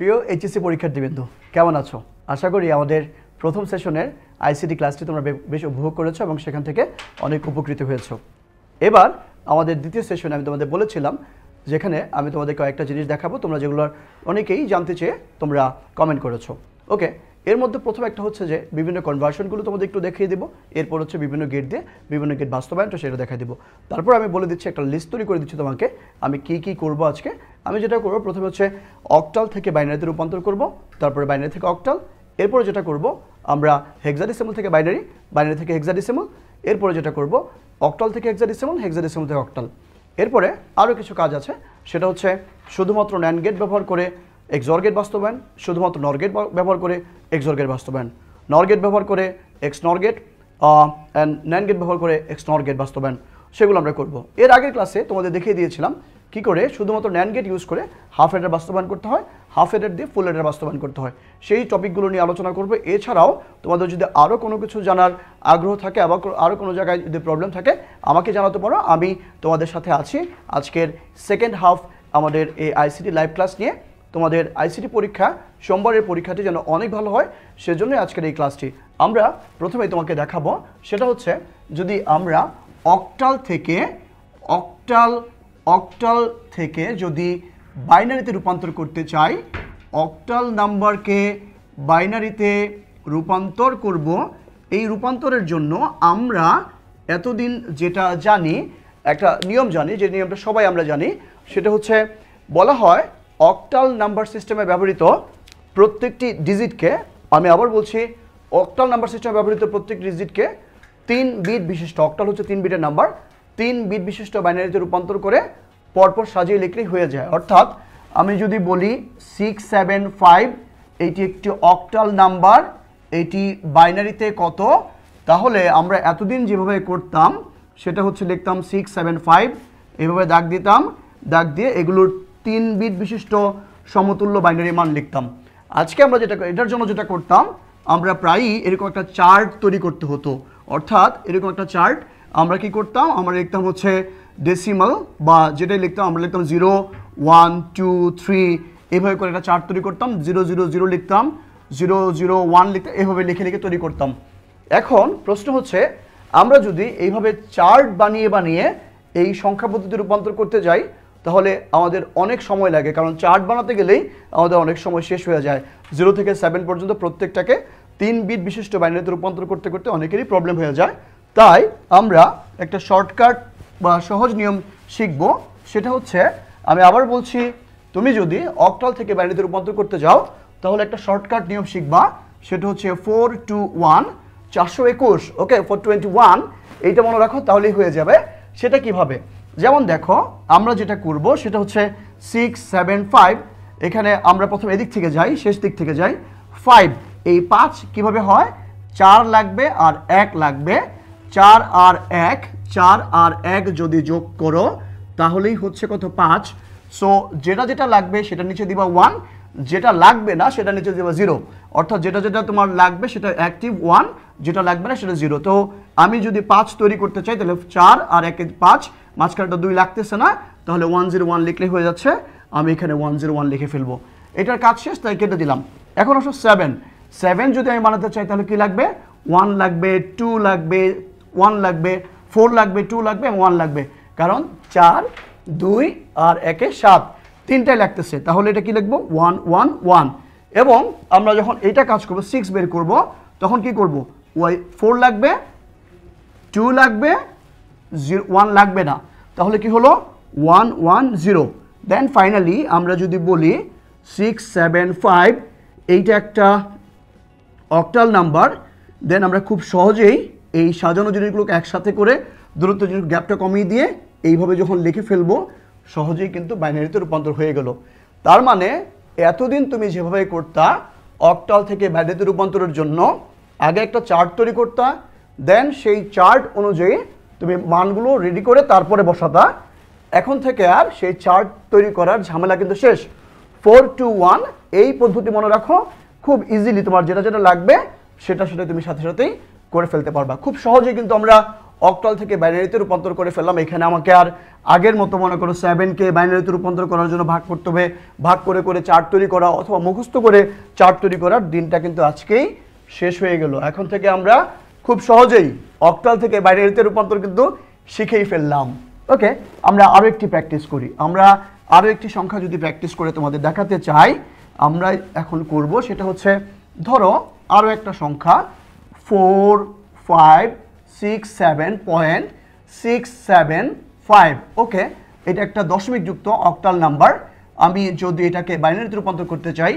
প্রিয় এইচএসসি পরীক্ষার্থীবৃন্দ, কেমন আছো? আশা করি আমাদের প্রথম সেশনের আইসিটি ক্লাসটি তোমরা বেশ উপভোগ করেছো এবং সেখান থেকে অনেক উপকৃত হয়েছো। এবার আমাদের দ্বিতীয় সেশনে আমি তোমাদের বলেছিলাম যেখানে আমি তোমাদের কয়েকটা জিনিস দেখাবো, তোমরা যেগুলো অনেকেই জানতে চেয়ে তোমরা কমেন্ট করেছো। ওকে, এর মধ্যে প্রথম একটা হচ্ছে যে বিভিন্ন কনভার্সনগুলো তোমাদের একটু দেখিয়ে দেবো, এরপর হচ্ছে বিভিন্ন গেট দিয়ে বিভিন্ন গেট বাস্তবায়নটা সেটা দেখাই দেবো। তারপর আমি বলে দিচ্ছি, একটা লিস্ট তৈরি করে দিচ্ছি তোমাকে আমি কি করব আজকে। আমি যেটা করব প্রথমে হচ্ছে অক্টাল থেকে বাইনারিতে রূপান্তর করব, তারপরে বাইনারি থেকে অক্টাল, এরপরে যেটা করব আমরা হেক্সাডেসিমাল থেকে বাইনারি, বাইনারি থেকে হেক্সাডেসিমাল, এরপরে যেটা করব অক্টাল থেকে হেক্সাডেসিমাল, হেক্সাডেসিমাল থেকে অক্টাল। এরপরে আরও কিছু কাজ আছে, সেটা হচ্ছে শুধুমাত্র ন্যান্ড গেট ব্যবহার করে এক্সঅর গেট বাস্তবায়ন, শুধুমাত্র নর গেট ব্যবহার করে এক্সঅর গেট বাস্তবায়ন, নর গেট ব্যবহার করে এক্স নর গেট অ্যান্ড ন্যান্ড গেট ব্যবহার করে এক্স নর গেট বাস্তবায়ন, সেগুলো আমরা করব। এর আগের ক্লাসে তোমাদের দেখিয়ে দিয়েছিলাম কি করে শুধুমাত্র ন্যান্ড গেট ইউজ করে হাফ এডার বাস্তবায়ন করতে হয়, হাফ এডার দিয়ে ফুল এডার বাস্তবায়ন করতে হয়, সেই টপিকগুলো নিয়ে আলোচনা করবে। এছাড়াও তোমাদের যদি আরও কোনো কিছু জানার আগ্রহ থাকে, আবার আরও কোনো জায়গায় যদি প্রবলেম থাকে আমাকে জানাতে পারো, আমি তোমাদের সাথে আছি আজকের সেকেন্ড হাফ আমাদের এই আইসিটি লাইভ ক্লাস নিয়ে। তোমাদের আইসিটি পরীক্ষা সোমবারের পরীক্ষাটি যেন অনেক ভালো হয় সেজন্যই আজকের এই ক্লাসটি। আমরা প্রথমেই তোমাকে দেখাবো, সেটা হচ্ছে যদি আমরা অক্টাল থেকে যদি বাইনারিতে রূপান্তর করতে চাই, অক্টাল নাম্বারকে বাইনারিতে রূপান্তর করব, এই রূপান্তরের জন্য আমরা এতদিন যেটা জানি, একটা নিয়ম জানি, যে নিয়মটা সবাই আমরা জানি, সেটা হচ্ছে বলা হয় অক্টাল নাম্বার সিস্টেমে ব্যবহৃত প্রত্যেকটি ডিজিটকে, আমি আবার বলছি অক্টাল নাম্বার সিস্টেমে ব্যবহৃত প্রত্যেকটি ডিজিটকে 3 বিট বিশিষ্ট, অক্টাল হচ্ছে 3 বিটের নাম্বার, 3 বিট বিশিষ্ট বাইনারিতে রূপান্তর করে পরপর সাজিয়ে লিখলেই হয়ে যায়। অর্থাৎ আমি যদি বলি 675, এইটি একটি অক্টাল নাম্বার, এটি বাইনারিতে কত, তাহলে আমরা এতদিন যেভাবে করতাম সেটা হচ্ছে লিখতাম 675, এভাবে দাগ দিতাম, দাগ দিয়ে এগুলোর 3 বিট বিশিষ্ট সমতুল্য বাইনারি মান লিখতাম। আজকে আমরা এটার জন্য যেটা করতাম, আমরা প্রায়ই এরকম একটা চার্ট তৈরি করতে হতো। অর্থাৎ এরকম একটা চার্ট আমরা কি করতাম, আমরা লিখতাম হচ্ছে ডেসিমাল, বা যেটাই লিখতাম আমরা লিখতাম 0 1 2 3, এভাবে করে একটা চার্ট তৈরি করতাম, 0 0 0 লিখতাম, 0 0 1 লিখতাম, এভাবে লিখে লিখে তৈরি করতাম। এখন প্রশ্ন হচ্ছে আমরা যদি এইভাবে চার্ট বানিয়ে এই সংখ্যা পদ্ধতি রূপান্তর করতে যাই তাহলে আমাদের অনেক সময় লাগে, কারণ চার্ট বানাতে গেলেই আমাদের অনেক সময় শেষ হয়ে যায়। 0 থেকে 7 পর্যন্ত প্রত্যেকটাকে 3 বিট বিশিষ্ট বাইনারিতে রূপান্তর করতে করতে অনেকেরই প্রবলেম হয়ে যায়। তাই আমরা একটা শর্টকাট বা সহজ নিয়ম শিখব, সেটা হচ্ছে আমি আবার বলছি, তুমি যদি অক্টাল থেকে বাইনারিতে রূপান্তর করতে যাও তাহলে একটা শর্টকাট নিয়ম শিখবা, সেটা হচ্ছে 421 421। ওকে, 421 এইটা মনে রাখো, তাহলেই হয়ে যাবে। সেটা কিভাবে, যেমন দেখো আমরা যেটা করব সেটা হচ্ছে 675, এখানে আমরা প্রথম এদিক থেকে যাই, শেষ দিক থেকে যাই, 5, এই 5 কিভাবে হয়, 4 লাগবে আর 1 লাগবে, 4 আর 1 যদি যোগ করো তাহলেই হচ্ছে কত, 5। সো যেটা লাগবে সেটা নিচে দিবা 1, যেটা লাগবে না সেটা নিচে দিবা 0। অর্থাৎ যেটা তোমার লাগবে সেটা অ্যাক্টিভ 1, যেটা লাগবে না সেটা 0। তো আমি যদি 5 তৈরি করতে চাই তাহলে 4 আর 1 5, মাঝখানটা 2 লাগতেছে না, তাহলে 101 লিখলেই হয়ে যাচ্ছে। আমি এখানে 101 লিখে ফেলবো, এটার কাজ শেষ, তাই কেটে দিলাম। এখন আসো 7 যদি আমি বানাতে চাই তাহলে কি লাগবে, 1 লাগবে, 2 লাগবে, 1 লাগবে, 4 লাগবে, 2 লাগবে এবং 1 লাগবে, কারণ 4 2 আর 1 7, তিনটাই লাগতেছে, তাহলে এটা কি লিখবো, 1 1 1। এবং আমরা যখন এইটা কাজ করবো 6 বের করব তখন কি করব, 4 লাগবে, 2 লাগবে, 1 লাগবে না, তাহলে কি হলো 1 1 0। দেন ফাইনালি আমরা যদি বলি 675, এইটা একটা অক্টাল নাম্বার, দেন আমরা খুব সহজেই এই সাজানো জিনিসগুলোকে একসাথে করে দূরত্ব জিনিস গ্যাপটা কমিয়ে দিয়ে এইভাবে যখন লিখে ফেলবো সহজেই কিন্তু বাইনারিতে রূপান্তর হয়ে গেল। তার মানে এতদিন তুমি যেভাবে করতা অক্টাল থেকে বাইনারিতে রূপান্তরের জন্য, আগে একটা চার্ট তৈরি করতা, দেন সেই চার্ট অনুযায়ী তুমি মানগুলো রেডি করে তারপরে বসাতা। এখন থেকে আর সেই চার্ট তৈরি করার ঝামেলা কিন্তু শেষ। 421 এই পদ্ধতি মনে রাখো, খুব ইজিলি তোমার যেটা লাগবে সেটা তুমি সাথে সাথেই করে ফেলতে পারবা। খুব সহজেই কিন্তু আমরা অক্টাল থেকে বাইনারিতে রূপান্তর করে ফেললাম। এখানে আমাকে আর আগের মতো মনে করো 7কে বাইনারিতে রূপান্তর করার জন্য ভাগ করতে হবে, ভাগ করে করে চার্ট তৈরি করা অথবা মুখস্থ করে চার্ট তৈরি করার দিনটা কিন্তু আজকেই শেষ হয়ে গেল। এখন থেকে আমরা খুব সহজেই অক্টাল থেকে বাইনারিতে রূপান্তর কিন্তু শিখেই ফেললাম। ওকে, আমরা আরও একটি প্র্যাকটিস করি। আমরা আরও একটি সংখ্যা যদি প্র্যাকটিস করে তোমাদের দেখাতে চাই, আমরা এখন করব সেটা হচ্ছে, ধরো আরও একটা সংখ্যা 45667.675। ওকে, এটা একটা দশমিক যুক্ত অক্টাল নাম্বার। আমি যদি এটাকে বাইনারিতে রূপান্তর করতে চাই,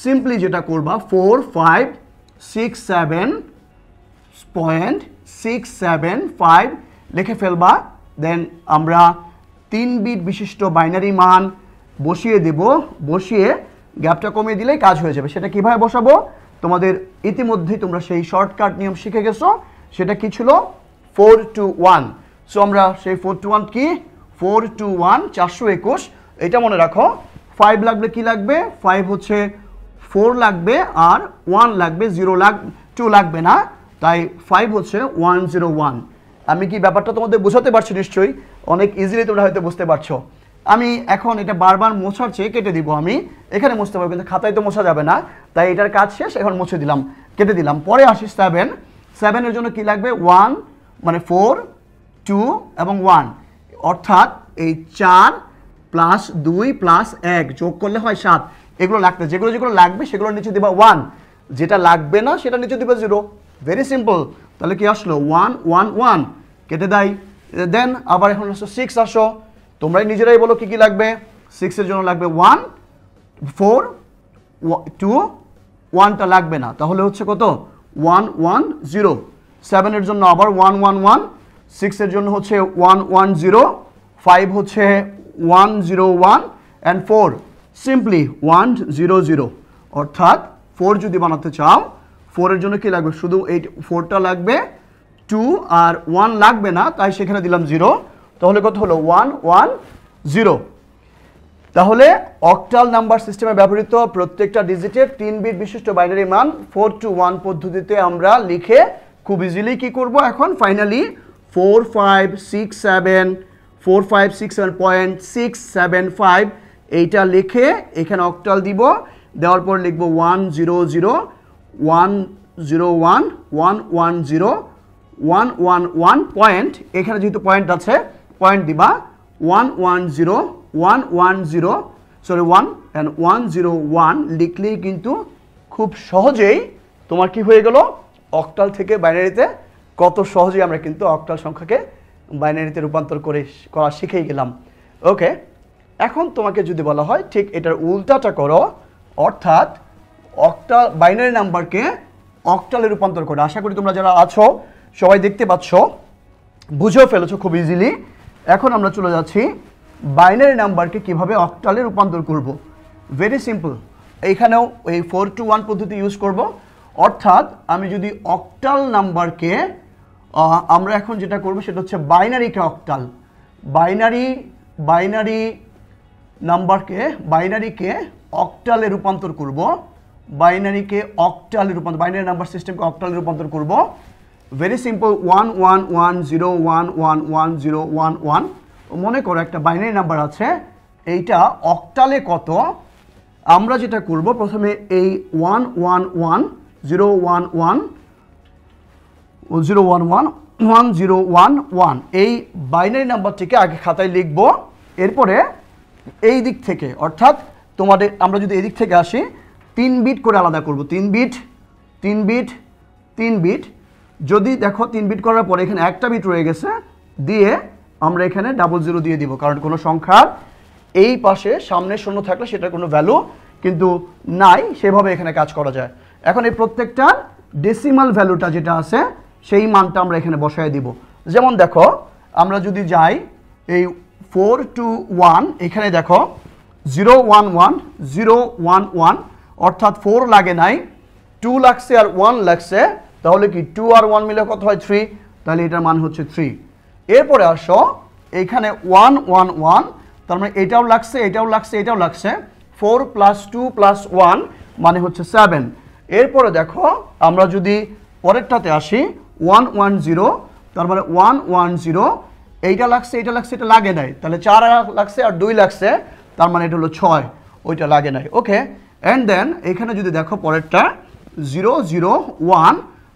সিম্পলি যেটা করবা 45667.675 লিখে ফেলবা। দেন আমরা 3 বিট বিশিষ্ট বাইনারি মান বসিয়ে দেব, বসিয়ে গ্যাপটা কমিয়ে দিলেই কাজ হয়ে যাবে। সেটা কিভাবে বসাবো তোমাদের ইতিমধ্যেই তোমরা সেই শর্টকাট নিয়ম শিখে গেছো। সেটা কি ছিল? 4 to 1। সো আমরা সেই 4 to 1 কি, 4 to 1 421। এটা মনে রাখো। 5 লাগবে, কি লাগবে? 5 হচ্ছে 4 লাগবে আর 1 লাগবে, 2 লাগবে না, তাই 5 হচ্ছে 101। আমি কি ব্যাপারটা তোমাদের বোঝাতে পারছি? নিশ্চয়ই অনেক ইজিলি তোমরা হয়তো বুঝতে পারছো। আমি এখন এটা বারবার মোছার চেয়ে কেটে দিব। আমি এখানে মুছতে পারবো কিন্তু খাতায় তো মোছা যাবে না, তাই এটার কাজ শেষ, এখন মুছে দিলাম, কেটে দিলাম। পরে আসি 7 এর জন্য কি লাগবে? 1 মানে 4 2 এবং 1, অর্থাৎ এই 4 প্লাস 2 প্লাস 1 যোগ করলে হয় 7। এগুলো লাগবে, যেগুলো যেগুলো লাগবে সেগুলোর নিচে দিবা 1, যেটা লাগবে না সেটা নিচে দিবা 0। Very simple. তাহলে কি আসলো? 1 1 1, কেটে দেয়। দেন আবার এখন আসো 6। আসো, তোমরাই নিজেরাই বলো কি কি লাগবে। 6 এর জন্য লাগবে 1 4 2, 1টা লাগবে না, তাহলে হচ্ছে কত? 1 1 0। 7 এর জন্য আবার 1 1 1, 6 এর জন্য হচ্ছে 1 1 0, 5 হচ্ছে 1 0 1 and 4 সিম্পলি 1 0 0। অর্থাৎ 4 যদি বানাতে চাও, 4 এর জন্য কি লাগবে? শুধু এই 4টা লাগবে, 2 আর 1 লাগবে না, তাই সেখানে দিলাম 0। তাহলে কত হলো? 1 1 0। তাহলে অক্টাল নাম্বার সিস্টেমে ব্যবহৃত প্রত্যেকটা ডিজিটের 3 বিট বিশিষ্ট বাইনারি মান 4 to 1 পদ্ধতিতে আমরা লিখে খুব ইজিলি কি করব, এখন ফাইনালি 4567.675 এইটা লিখে এখানে অক্টাল দিব। দেওয়ার পর লিখব 1 0 0 1 0 1 1 1 0 1 1 1 পয়েন্ট, এখানে যেহেতু পয়েন্ট আছে পয়েন্ট দিবা 1 1 0 1 1 0 সরি 1 and 1 0 1 লিখলেই কিন্তু খুব সহজেই তোমার কি হয়ে গেল? অক্টাল থেকে বাইনারিতে কত সহজেই আমরা কিন্তু অক্টাল সংখ্যাকে বাইনারিতে রূপান্তর করা শিখেই গেলাম। ওকে, এখন তোমাকে যদি বলা হয় ঠিক এটার উল্টাটা করো, অর্থাৎ অক্টাল বাইনারি নাম্বারকে অক্টালে রূপান্তর করো। আশা করি তোমরা যারা আছো সবাই দেখতে পাচ্ছ, বুঝেও ফেলেছো খুব ইজিলি। এখন আমরা চলে যাচ্ছি বাইনারি নাম্বারকে কিভাবে অক্টালে রূপান্তর করব। Very simple. এইখানেও এই 4 to 1 পদ্ধতি ইউজ করব। অর্থাৎ আমি যদি অক্টাল নাম্বারকে আমরা এখন যেটা করব সেটা হচ্ছে বাইনারিকে অক্টাল, বাইনারি নাম্বারকে অক্টালে রূপান্তর করব। বাইনারি নাম্বার সিস্টেমকে অক্টালে রূপান্তর করব। Very simple. 1 1 1 0 1 1 1 0 1 1। মনে করো একটা বাইনারি নাম্বার আছে, এইটা অক্টালে কত? আমরা যেটা করব প্রথমে এই 1 1 1 0 1 1 0 1 1 1 0 1 1 এই বাইনারি নাম্বারটিকে আগে খাতায় লিখব। এরপরে এই দিক থেকে, অর্থাৎ তোমাদের আমরা যদি এই দিক থেকে আসি 3 বিট করে আলাদা করব। 3 বিট 3 বিট 3 বিট। যদি দেখো 3 বিট করার পরে এখানে একটা বিট রয়ে গেছে, দিয়ে আমরা এখানে 00 দিয়ে দিব, কারণ কোনো সংখ্যার এই পাশে সামনে শূন্য থাকলে সেটার কোনো ভ্যালু কিন্তু নাই, সেভাবে এখানে কাজ করা যায়। এখন এই প্রত্যেকটার ডেসিমাল ভ্যালুটা যেটা আছে সেই মানটা আমরা এখানে বসায় দিব। যেমন দেখো আমরা যদি যাই এই 4 to 1, এখানে দেখো 0 1 1 0 1 1, অর্থাৎ 4 লাগে নাই, 2 লাগছে আর 1 লাগছে, তাহলে কি 2 আর 1 মিলে কত হয়? 3। তাহলে এটার মান হচ্ছে 3। এরপরে আসো এখানে 1 1 1, তার মানে এটাও লাগছে, এটাও লাগছে, এটাও লাগছে, 4 + 2 + 1 মানে হচ্ছে 7। এরপরে দেখো আমরা যদি পরেরটাতে আসি 1 1 0 তার মানে 110, এইটা লাগছে এটা লাগে নাই, তাহলে 4 লাগছে আর 2 লাগছে, তার মানে এটা হলো 6, ওইটা লাগে নাই। ওকে, অ্যান্ড দেন এখানে যদি দেখো পরেরটা 001,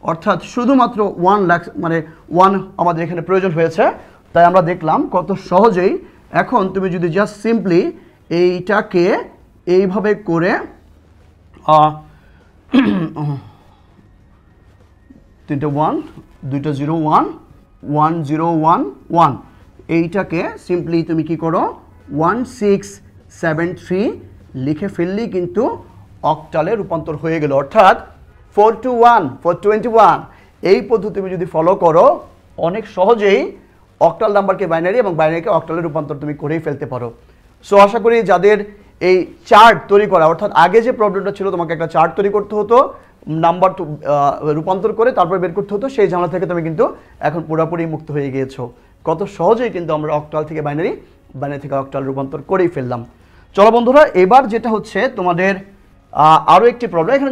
অর্থাৎ শুধুমাত্র 1 লাগছে, মানে 1 আমাদের এখানে প্রয়োজন হয়েছে, তাই আমরা দেখলাম কত সহজেই। এখন তুমি যদি জাস্ট সিম্পলি এইটাকে এইভাবে করে 3টা 1 2টা 0 1 1 0 1 1, এইটাকে সিম্পলি তুমি কি করো 1673 লিখে ফেললেই কিন্তু অক্টালে রূপান্তর হয়ে গেল। অর্থাৎ 421 421 এই পদ্ধতি তুমি যদি ফলো করো অনেক সহজেই অক্টাল নাম্বারকে বাইনারি এবং বাইনারিকে অক্টালে রূপান্তর তুমি করেই ফেলতে পারো। সো আশা করি যাদের এই চার্ট তৈরি করা, অর্থাৎ আগে যে প্রবলেমটা ছিল তোমাকে একটা চার্ট তৈরি করতে হতো, নাম্বার রূপান্তর করে তারপর বের করতে হতো, সেই ঝামেলা থেকে তুমি কিন্তু এখন পুরোপুরি মুক্ত হয়ে গিয়েছো। কত সহজেই কিন্তু আমরা অক্টাল থেকে বাইনারি, বাইনারি থেকে অক্টাল রূপান্তর করেই ফেললাম। চলো বন্ধুরা, এবার যেটা হচ্ছে তোমাদের আরও একটি প্রবলেম। এখানে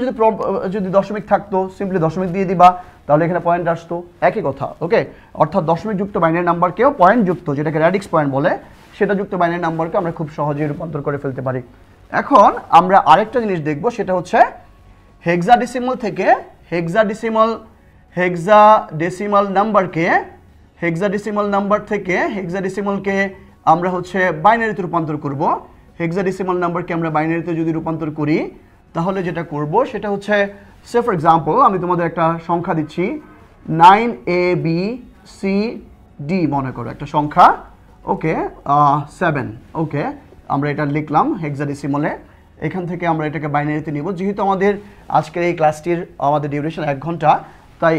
যদি দশমিক থাকতো সিম্পলি দশমিক দিয়ে দিবা, তাহলে এখানে পয়েন্ট আসতো, একই কথা। ওকে, অর্থাৎ দশমিক যুক্ত বাইনারি নাম্বারকেও পয়েন্ট যুক্ত, যেটাকে র্যাডিক্স পয়েন্ট বলে, সেটা যুক্ত বাইনারি নাম্বারকে আমরা খুব সহজেই রূপান্তর করে ফেলতে পারি। এখন আমরা আরেকটা জিনিস দেখব, সেটা হচ্ছে হেক্সাডেসিমাল থেকে হেক্সাডেসিমাল নাম্বার থেকে হেক্সাডেসিমালকে আমরা হচ্ছে বাইনারিতে রূপান্তর করব। হেক্সাডেসিমাল নাম্বারকে আমরা বাইনারিতে যদি রূপান্তর করি তাহলে যেটা করব সেটা হচ্ছে, সে ফর এক্সাম্পল আমি তোমাদের একটা সংখ্যা দিচ্ছি 9ABCD মনে করো একটা সংখ্যা। ওকে, 7। ওকে, আমরা এটা লিখলাম হেক্সাডেসিমালে। এখান থেকে আমরা এটাকে বাইনারিতে নিব। যেহেতু আমাদের আজকের এই ক্লাসটির আমাদের ডিউরেশন 1 ঘন্টা, তাই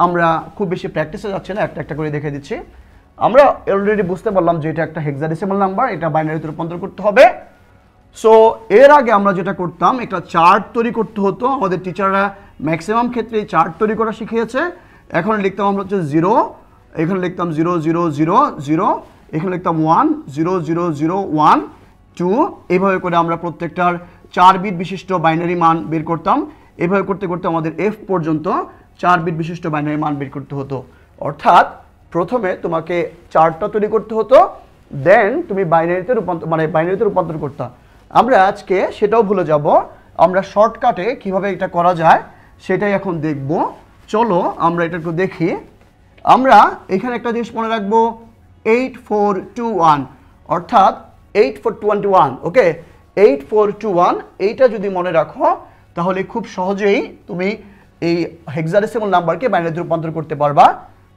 আমরা খুব বেশি প্র্যাকটিসে যাচ্ছি না, একটা একটা করে দেখে দিচ্ছি। আমরা অলরেডি বুঝতে পারলাম যে এটা একটা হেক্সাডেসিমাল নাম্বার, এটা বাইনারিতে রূপান্তর করতে হবে। সো এর আগে আমরা যেটা করতাম, একটা চার্ট তৈরি করতে হতো। আমাদের টিচাররা ম্যাক্সিমাম ক্ষেত্রে চার্ট তৈরি করা শিখিয়েছে। এখন লিখতাম আমরা হচ্ছে 0, এখানে লিখতাম 0 0 0 0, এখানে লিখতাম 1 0 0 0 1 2, এইভাবে করে আমরা প্রত্যেকটার 4 বিট বিশিষ্ট বাইনারি মান বের করতাম। এভাবে করতে করতে আমাদের F পর্যন্ত 4 বিট বিশিষ্ট বাইনারি মান বের করতে হতো। অর্থাৎ প্রথমে তোমাকে চার্টটা তৈরি করতে হতো, দেন তুমি বাইনারিতে রূপান্তর করতা। আমরা আজকে সেটাও ভুলে যাব, আমরা শর্টকাটে কিভাবে এটা করা যায় সেটাই এখন দেখব। চলো আমরা এটা একটু দেখি। আমরা এখানে একটা জিনিস মনে রাখবো, 8421, অর্থাৎ 8421। ওকে, 8421 এইটা যদি মনে রাখো তাহলে খুব সহজেই তুমি এই হেক্সাডেসিমাল নাম্বারকে বাইনারিতে রূপান্তর করতে পারবা।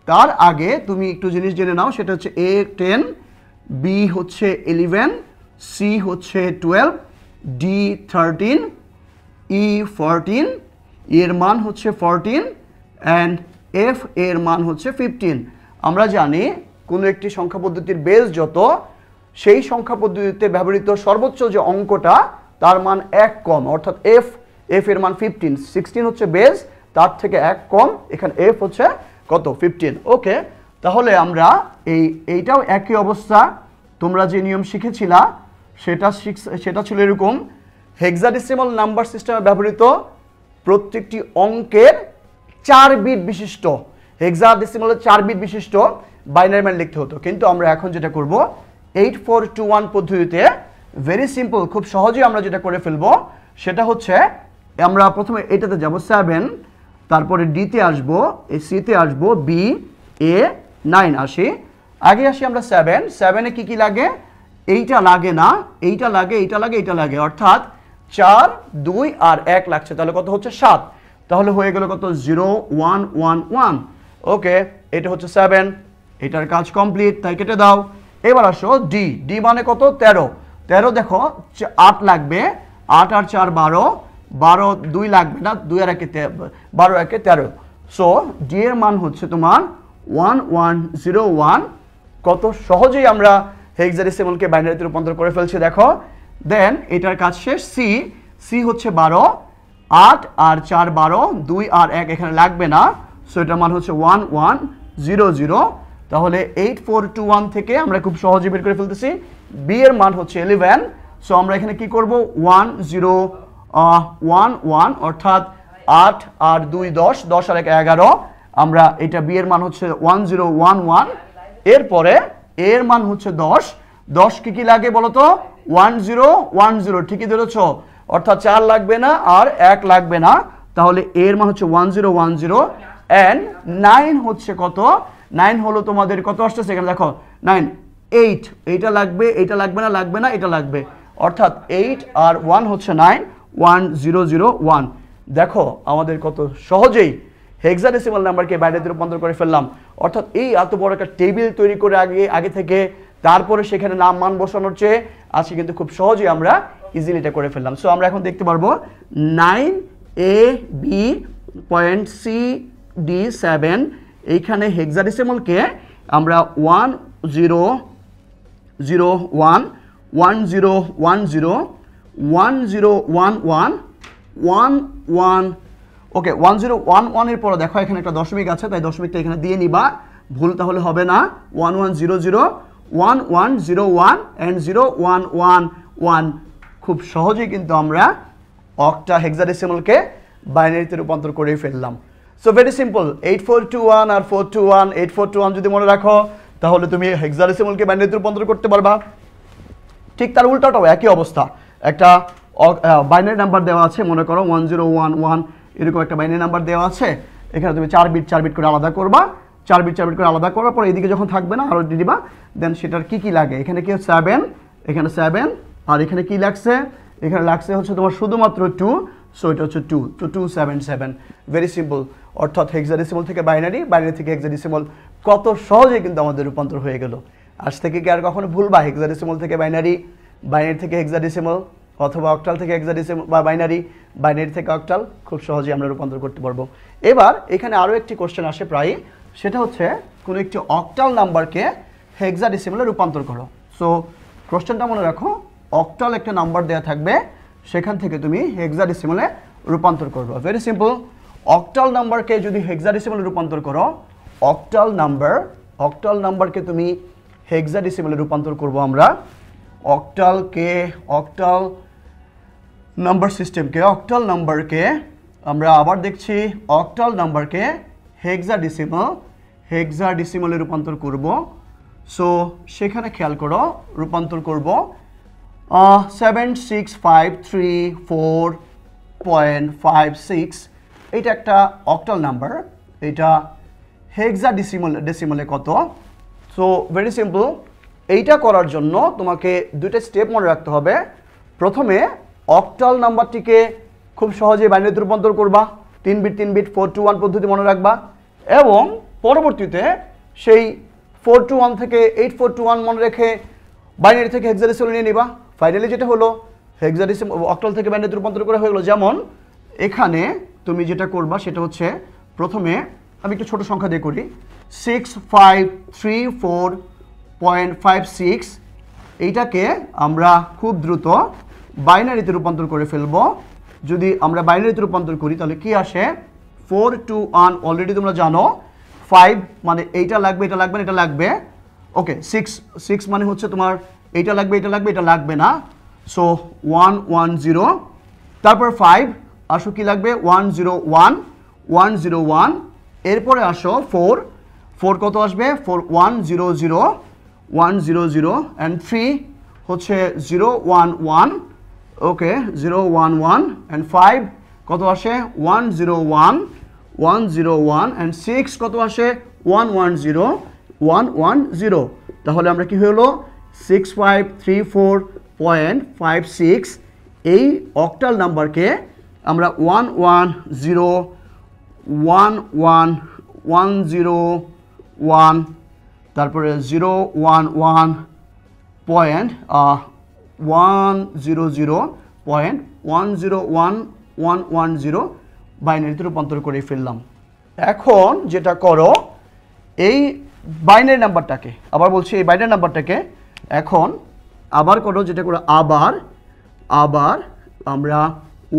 তার আগে তুমি একটু জিনিস জেনে নাও, সেটা হচ্ছে A10, B হচ্ছে 11, C হচ্ছে 12, D 13, E 14, এর মান হচ্ছে 14, অ্যান্ড F এর মান হচ্ছে 15। আমরা জানি কোনো একটি সংখ্যা পদ্ধতির বেস যত, সেই সংখ্যা পদ্ধতিতে ব্যবহৃত সর্বোচ্চ যে অঙ্কটা তার মান 1 কম, অর্থাৎ F এর মান 15, 16 হচ্ছে বেস, তার থেকে 1 কম, এখানে F হচ্ছে কত 15। ওকে, তাহলে আমরা এইটাও একই অবস্থা। তোমরা যে নিয়ম শিখেছিলা সেটা ছিল এরকম, হেক্সাডেসিমাল নাম্বার সিস্টেমে ব্যবহৃত প্রত্যেকটি অঙ্কের 4 বিট বিশিষ্ট, হেক্সাডেসিমালের 4 বিট বিশিষ্ট বাইনারি মান লিখতে হতো। কিন্তু আমরা এখন যেটা করব 8421 পদ্ধতিতে, ভেরি সিম্পল, খুব সহজেই আমরা যেটা করে ফেলবো সেটা হচ্ছে, আমরা প্রথমে এটাতে যাব 7, তারপরে ডিতে আসবো, সিতে আসবো, বি, এ, 9 আসি। আগে আসি আমরা 7-এ কি লাগে, এইটা লাগে না, এইটা লাগে, এইটা লাগে, এইটা লাগে, অর্থাৎ 4 2 আর 1 লাগছে, তাহলে কত হচ্ছে 7। তাহলে হয়ে গেল কত 0 1 1 1। ওকে, এটা হচ্ছে 7, এটার কাজ কমপ্লিট, তাই কেটে দাও। এবার আসো ডি মানে কত 13 দেখো 8 লাগবে, 8 আর 4 12, 12 2 লাগবে না, 2 আর 1 12 1 13। সো ডি এর মান হচ্ছে তোমার 1101। কত সহজেই আমরা হেক্সাডেসিমালকে বাইনারিতে রূপান্তর করে ফেলছি দেখো। দেন এটার কাজ শেষ। সি হচ্ছে 12, 8 আর 4 12, 2 আর 1 এখানে লাগবে না, সো এটার মান হচ্ছে 1100। তাহলে 8421 থেকে আমরা খুব সহজে বের করে ফেলতেছি। বি এর মান হচ্ছে 11, সো আমরা এখানে কি করব 1011, অর্থাৎ 8 আর 2 10, 10 আর 1 11, আমরা এটা বি এর মান হচ্ছে 1011, এরপরে এর মান হচ্ছে 10, 10 কি লাগে বলো তো 1010, ঠিকই ধরেছ, অর্থাৎ 4 লাগবে না আর 1 লাগবে না, তাহলে এর মান হচ্ছে 1010 এন্ড 9 হচ্ছে কত, 9 হলো তোমাদের কত আসছে এখানে দেখো 9 8, এইটা লাগবে, এটা লাগবে না, লাগবে না, এটা লাগবে, অর্থাৎ 8 আর 1 হচ্ছে 9, 1001। দেখো আমাদের কত সহজেই হেক্সাডেসিমাল নাম্বারকে বাইনারিতে রূপান্তর করে ফেললাম, অর্থাৎ এই এত বড় একটা টেবিল তৈরি করে আগে থেকে তারপরে সেখানে নাম মান বসানোর চেয়ে আজকে কিন্তু খুব সহজেই আমরা ইজিলি এটা করে ফেললাম। সো আমরা এখন দেখতে পারবো 9AB.C.D7, এইখানে হেক্সাডেসিমালকে আমরা 1001, 1010, 1011, 11, ওকে 1011 এর পরে দেখো এখানে একটা দশমিক আছে, তাই দশমিকটা এখানে দিয়ে নিবা, ভুল তাহলে হবে না, 1100, 1101 এন্ড 0111। খুব সহজেই কিন্তু আমরা অক্টা হেক্সাডেসিমালকে বাইনারিতে রূপান্তর করে ফেললাম। সো ভেরি সিম্পল, 8421 আর 421, 8421 যদি মনে রাখো তাহলে তুমি হেক্সাডেসিমালকে বাইনারিতে রূপান্তর করতে পারবা। ঠিক তার উল্টাটাও একই অবস্থা, একটা বাইনারি নাম্বার দেওয়া আছে, মনে করো 1011, এরকম একটা বাইনারি নাম্বার দেওয়া আছে, এখানে তুমি 4 বিট করে আলাদা করবা, 4 বিট করে আলাদা করার পর এদিকে যখন থাকবে না আরও দিবা, দেন সেটার কি লাগে, এখানে কি 7, এখানে 7, আর এখানে কি লাগছে, এখানে লাগছে হচ্ছে তোমার শুধুমাত্র 2, সো এটা হচ্ছে 2, তো 277। ভেরি সিম্পল, অর্থাৎ হেক্সাডেসিমাল থেকে বাইনারি, বাইনারি থেকে হেক্সাডেসিমাল, কত সহজে কিন্তু আমাদের রূপান্তর হয়ে গেল। আজ থেকে কি আর কখনো ভুলবা হেক্সাডেসিমাল থেকে বাইনারি, বাইনারি থেকে হেক্সাডেসিমাল, অথবা অক্টাল থেকে হেক্সাডেসিমাল বা বাইনারি, বাইনারি থেকে অক্টাল, খুব সহজেই আমরা রূপান্তর করতে পারবো। এবার এখানে আরও একটি কোশ্চেন আসে প্রায়, সেটা হচ্ছে কোনো একটি অক্টাল নাম্বারকে হেক্সাডেসিমালে রূপান্তর করো। সো কোশ্চেনটা মনে রাখো, অক্টাল একটা নাম্বার দেওয়া থাকবে, সেখান থেকে তুমি হেক্সাডেসিমালে রূপান্তর করবে। ভেরি সিম্পল, অক্টাল নাম্বারকে যদি হেক্সাডেসিমালে রূপান্তর করো, অক্টাল নাম্বারকে তুমি হেক্সাডেসিমালে রূপান্তর করব আমরা। অক্টাল নাম্বার সিস্টেমকে, অক্টাল নাম্বারকে আমরা আবার দেখছি, অক্টাল নাম্বারকে হেক্সাডেসিমালে রূপান্তর করব। সো সেখানে খেয়াল করো, রূপান্তর করব 76534.56, এটা একটা অক্টাল নাম্বার, এটা হেক্সাডেসিমালে কত। সো ভেরি সিম্পল, এইটা করার জন্য তোমাকে দুইটা স্টেপ মনে রাখতে হবে। প্রথমে অক্টাল নাম্বারটিকে খুব সহজে বাইনারিতে রূপান্তর করবা, 3 বিট 421 পদ্ধতি মনে রাখবা, এবং পরবর্তীতে সেই 421 থেকে 8421 মনে রেখে বাইনারি থেকে হেক্সাডেসিমাল নিয়ে নিবা। ফাইনালি যেটা হলো হেক্সাডেসিমাল অক্টাল থেকে বাইনারিতে রূপান্তর করা হয়ে গেলো। যেমন এখানে তুমি যেটা করবা সেটা হচ্ছে, প্রথমে আমি একটু ছোট সংখ্যা দিয়ে করি, 6534.56, এইটাকে আমরা খুব দ্রুত বাইনারিতে রূপান্তর করে ফেলব। যদি আমরা বাইনারিতে রূপান্তর করি তাহলে কি আসে, 421 অলরেডি তোমরা জানো, 5 মানে এইটা লাগবে, এটা লাগবে না, এটা লাগবে, ওকে 6 মানে হচ্ছে তোমার এইটা লাগবে, এটা লাগবে, এটা লাগবে না, সো 110, তারপর 5 আসো কি লাগবে 101, এরপরে আসো 4 কত আসবে 4 100 অ্যান্ড 3 হচ্ছে 011, ওকে 011 অ্যান্ড 5 কত আসে 101 অ্যান্ড 6 কত আসে 110। তাহলে আমরা কি হলো 6534.56, এই অক্টাল নাম্বারকে আমরা 1101101, তারপরে 011.100.1011110 বাইনারিতে রূপান্তর করে ফেললাম। এখন যেটা করো, এই বাইনারি নাম্বারটাকে, আবার বলছি এই বাইনারি নাম্বারটাকে এখন আবার করো, যেটা করো আবার আমরা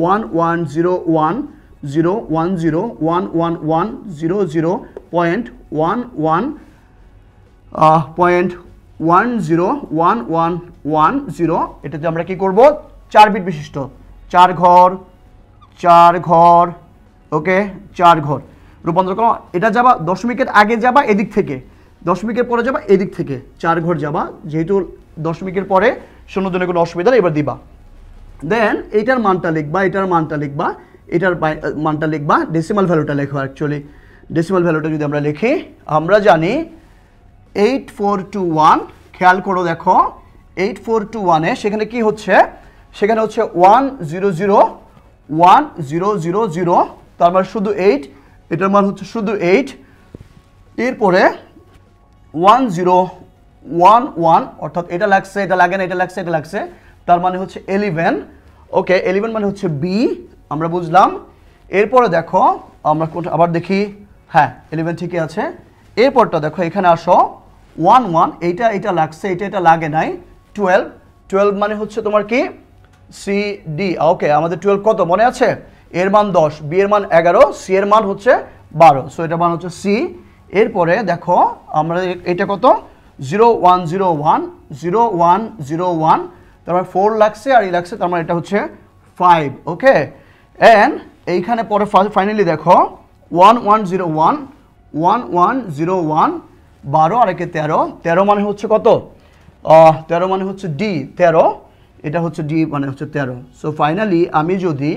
1110111110 এটাতে আমরা কি করব 4 বিট বিশিষ্ট 4 ঘর, ওকে 4 ঘর। রূপান্তর করো, এটা যাবা দশমিকের আগে যাবা এদিক থেকে, দশমিকের পরে যাবা এদিক থেকে, 4 ঘর যাবা, যেহেতু দশমিকের পরে শূন্যর জন্য কোনো অসুবিধা নেই, এবার দিবা। দেন এইটার মানটা লিখবা, এটার মানটা লিখবা, এটার মানটা লিখবা, ডেসিমাল ভ্যালুটা লেখো। অ্যাকচুয়ালি ডেসিমাল ভ্যালুটা যদি আমরা লিখি, আমরা জানি 8421, খেয়াল করো দেখো 8421-এ সেখানে কি হচ্ছে, সেখানে হচ্ছে 1001000, তার মানে শুধু 8, এটার মান হচ্ছে শুধু 8, এরপরে 1011, অর্থাৎ এটা লাগছে, এটা লাগে না, এটা লাগছে, এটা লাগছে, তার মানে হচ্ছে 11। ওকে, 11 মানে হচ্ছে বি, আমরা বুঝলাম। এরপরে দেখো আমরা আবার দেখি, হ্যাঁ 11 ঠিকই আছে। এরপরটা দেখো এখানে আসো 11, এটা লাগছে, এটা লাগে নাই, 12 মানে হচ্ছে তোমার কি সি ডি। ওকে, আমাদের 12 কত মনে আছে, এর মান 10, বি এর মান 11, সি এর মান হচ্ছে 12, সো এটা মান হচ্ছে সি। এরপরে দেখো আমরা এটা কত 0101, তারপর 4 লাগছে আর ই লাগছে, তার মানে এটা হচ্ছে 5। ওকে, এন্ড এইখানে পরে ফাইনালি দেখো 1101, 12 আর একে 13 মানে হচ্ছে কত, 13 মানে হচ্ছে ডি, 13, এটা হচ্ছে ডি মানে হচ্ছে 13। সো ফাইনালি আমি যদি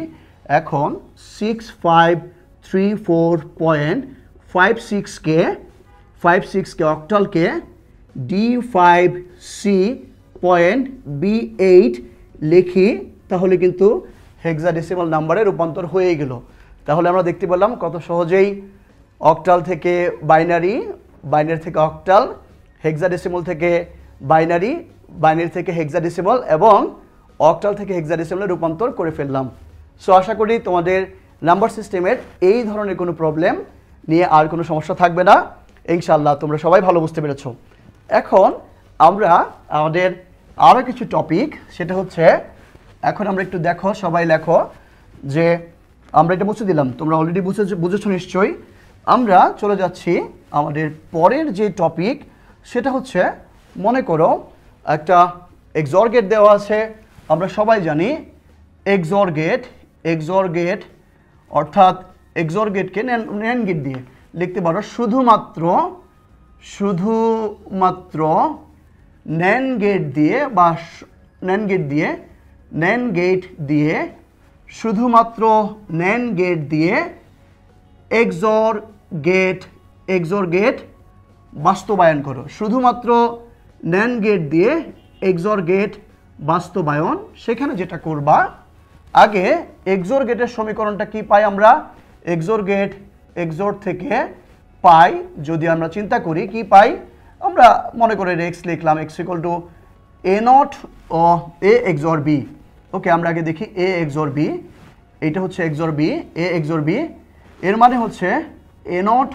এখন 6534.56কে অক্টালকে D5C.B8 লিখি, তাহলে কিন্তু হেক্সাডেসিমাল নাম্বারে রূপান্তর হয়ে গেল। তাহলে আমরা দেখতে পেলাম কত সহজেই অক্টাল থেকে বাইনারি, বাইনারি থেকে অক্টাল, হেক্সাডেসিমাল থেকে বাইনারি, বাইনারি থেকে হেক্সাডেসিমাল এবং অক্টাল থেকে হেক্সাডেসিমালে রূপান্তর করে ফেললাম। সো আশা করি তোমাদের নাম্বার সিস্টেমের এই ধরনের কোনো প্রবলেম নিয়ে আর কোনো সমস্যা থাকবে না, ইনশাআল্লাহ তোমরা সবাই ভালো বুঝতে পেরেছো। এখন আমরা আমাদের আরও কিছু টপিক, সেটা হচ্ছে এখন আমরা একটু দেখো, সবাই লেখো যে আমরা এটা মুছে দিলাম, তোমরা অলরেডি বুঝেছো নিশ্চয়ই। আমরা চলে যাচ্ছি আমাদের পরের যে টপিক, সেটা হচ্ছে মনে করো একটা এক্সঅর গেট দেওয়া আছে, আমরা সবাই জানি এক্সঅর গেট অর্থাৎ এক্সঅর গেটকে ন্যান্ড গেট দিয়ে লিখতে পারো, শুধুমাত্র ন্যান্ড গেট দিয়ে বা শুধুমাত্র ন্যান্ড গেট দিয়ে এক্সঅর গেট বাস্তবায়ন করো, শুধুমাত্র ন্যান্ড গেট দিয়ে এক্সঅর গেট বাস্তবায়ন। সেখানে যেটা করবা, আগে এক্সঅর গেটের সমীকরণটা কি পাই আমরা, এক্সঅর থেকে পাই, যদি আমরা চিন্তা করি কি পাই, আমরা মনে করে এক্স লিখলাম, x = a0 O a XOR b। ওকে, আমরা আগে দেখি a XOR b, এইটা হচ্ছে XOR b, a XOR b, এর মানে হচ্ছে a0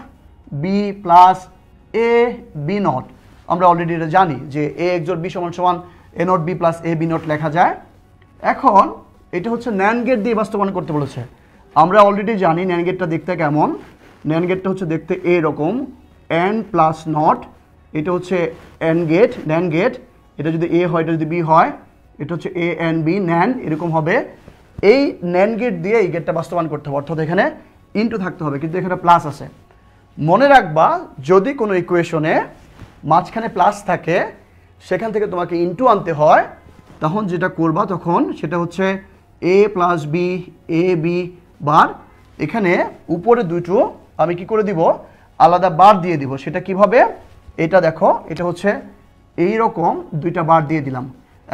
b plus a b0। আমরা অলরেডি এটা জানি যে a XOR b সমান a0 b plus a b0 লেখা যায়। এখন এটা হচ্ছে ন্যান্ড গেট দিয়ে বাস্তবায়ন করতে বলেছে। আমরা অলরেডি জানি ন্যান্ড গেটটা দেখতে কেমন, ন্যান্ড গেটটা হচ্ছে দেখতে এরকম n প্লাস নট, এটা হচ্ছে ন্যান্ড গেট, এটা যদি a হয়, এটা যদি b হয়, এটা হচ্ছে a and b ন্যান্ড, এরকম হবে। এই ন্যান্ড গেট দিয়ে এই গেটটা বাস্তবায়ন করতে হবে, অর্থাৎ এখানে ইনটু থাকতে হবে, কিন্তু এখানে প্লাস আছে। মনে রাখবা, যদি কোনো ইকুয়েশনে মাঝখানে প্লাস থাকে, সেখান থেকে তোমাকে ইনটু আনতে হয়, তখন যেটা করবা তখন সেটা হচ্ছে a plus b, a b বার, এখানে উপরে দুটো আমি কি করে দিব, আলাদা বার দিয়ে দিব। সেটা কিভাবে, এটা দেখো, এটা হচ্ছে এইরকম দুইটা বার দিয়ে দিলাম।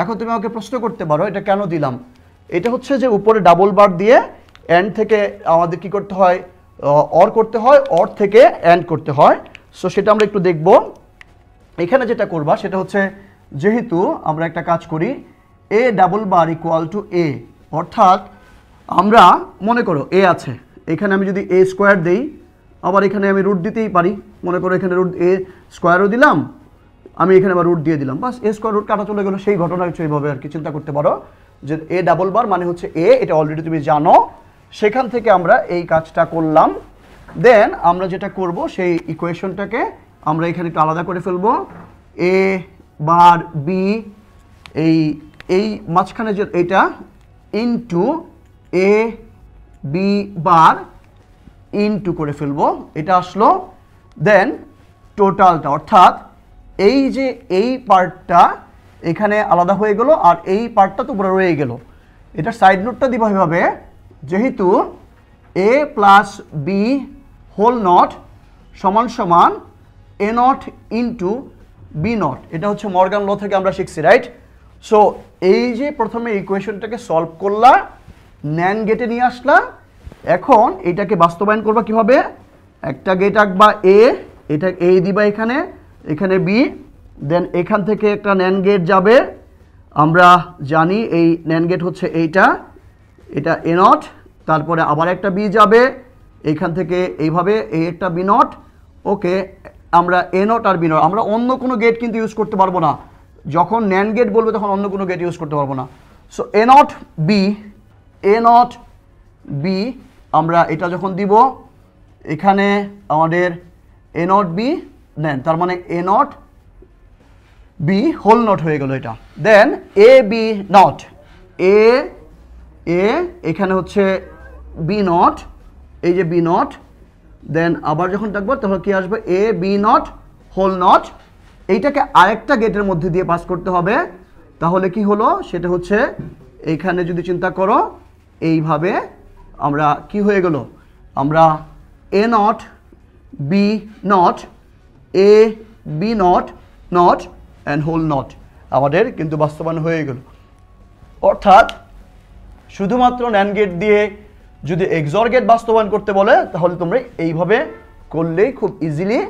এখন তুমি আমাকে প্রশ্ন করতে পারো এটা কেন দিলাম, এটা হচ্ছে যে উপরে ডাবল বার দিয়ে এন্ড থেকে আমাদের কি করতে হয়, অর করতে হয়, অর থেকে এন্ড করতে হয়। সো সেটা আমরা একটু দেখব। এখানে যেটা করবা সেটা হচ্ছে, যেহেতু আমরা একটা কাজ করি a double bar equal two a, অর্থাৎ আমরা মনে করো a আছে, এখানে আমি যদি a স্কোয়ার দেই, আবার এখানে আমি রুট দিতেই পারি, মনে করো এখানে রুট a স্কোয়ারও দিলাম, আমি এখানে আবার রুট দিয়ে দিলাম, বাস a স্কোয়ার রুট কাটা চলে গেলো। সেই ঘটনা হচ্ছে এইভাবে আর কি চিন্তা করতে পারো যে a ডাবল বার মানে হচ্ছে a, এটা অলরেডি তুমি জানো, সেখান থেকে আমরা এই কাজটা করলাম। দেন আমরা যেটা করব, সেই ইকুয়েশনটাকে আমরা এখানে একটু আলাদা করে ফেলবো, a বার b, এই মাঝখানে যে এটা into a b bar, into করে ফেলবো, এটা আসলো। দেন টোটালটা, অর্থাৎ এই যে এই পার্টটা এখানে আলাদা হয়ে গেল আর এই পার্টটা তো পুরো রয়ে গেল। এটা সাইড নোটটা দিব এভাবে, যেহেতু এ প্লাস বি হোল নট সমান সমান A not into B not, এটা হচ্ছে মর্গান ল থেকে আমরা শিখছি, রাইট? সো এই যে প্রথমে ইকুয়েশনটাকে সলভ করলা, ন্যান গেটে নিয়ে আসলা, এখন এটাকে বাস্তবায়ন করবা কিভাবে? একটা গেট আঁকবা এ, এটা এ দিবা এখানে, এখানে বি, দেন এখান থেকে একটা ন্যান গেট যাবে, আমরা জানি এই ন্যান গেট হচ্ছে এইটা, এটা এ নট, তারপরে আবার একটা বি যাবে এইখান থেকে এইভাবে, এই একটা বি নট। ওকে, আমরা এ নট আর বি নট, আমরা অন্য কোনো গেট কিন্তু ইউজ করতে পারবো না, যখন ন্যান গেট বলবে তখন অন্য কোনো গেট ইউজ করতে পারবো না। So A not B, A not B, আমরা এটা যখন দিব এখানে আমাদের এ নট বি নেন, তার মানে A not B whole not হয়ে গেল এটা। দেন এ বি নট, এ এ এখানে হচ্ছে বি নট, এই যে বি নট, দেন আবার যখন ডাকবো তখন কি আসবে? এ বি নট হোল নট। এইটাকে আরেকটা গেটের মধ্যে দিয়ে পাস করতে হবে, তাহলে কি হলো? সেটা হচ্ছে এইখানে যদি চিন্তা করো এইভাবে, আমরা কি হয়ে গেল? আমরা A not B not, A B not not and whole not আমাদের কিন্তু বাস্তবায়ন হয়ে গেল। অর্থাৎ শুধুমাত্র ন্যান গেট দিয়ে যদি এক্সর গেট বাস্তবায়ন করতে বলে তাহলে তোমরা এইভাবে করলেই খুব ইজিলি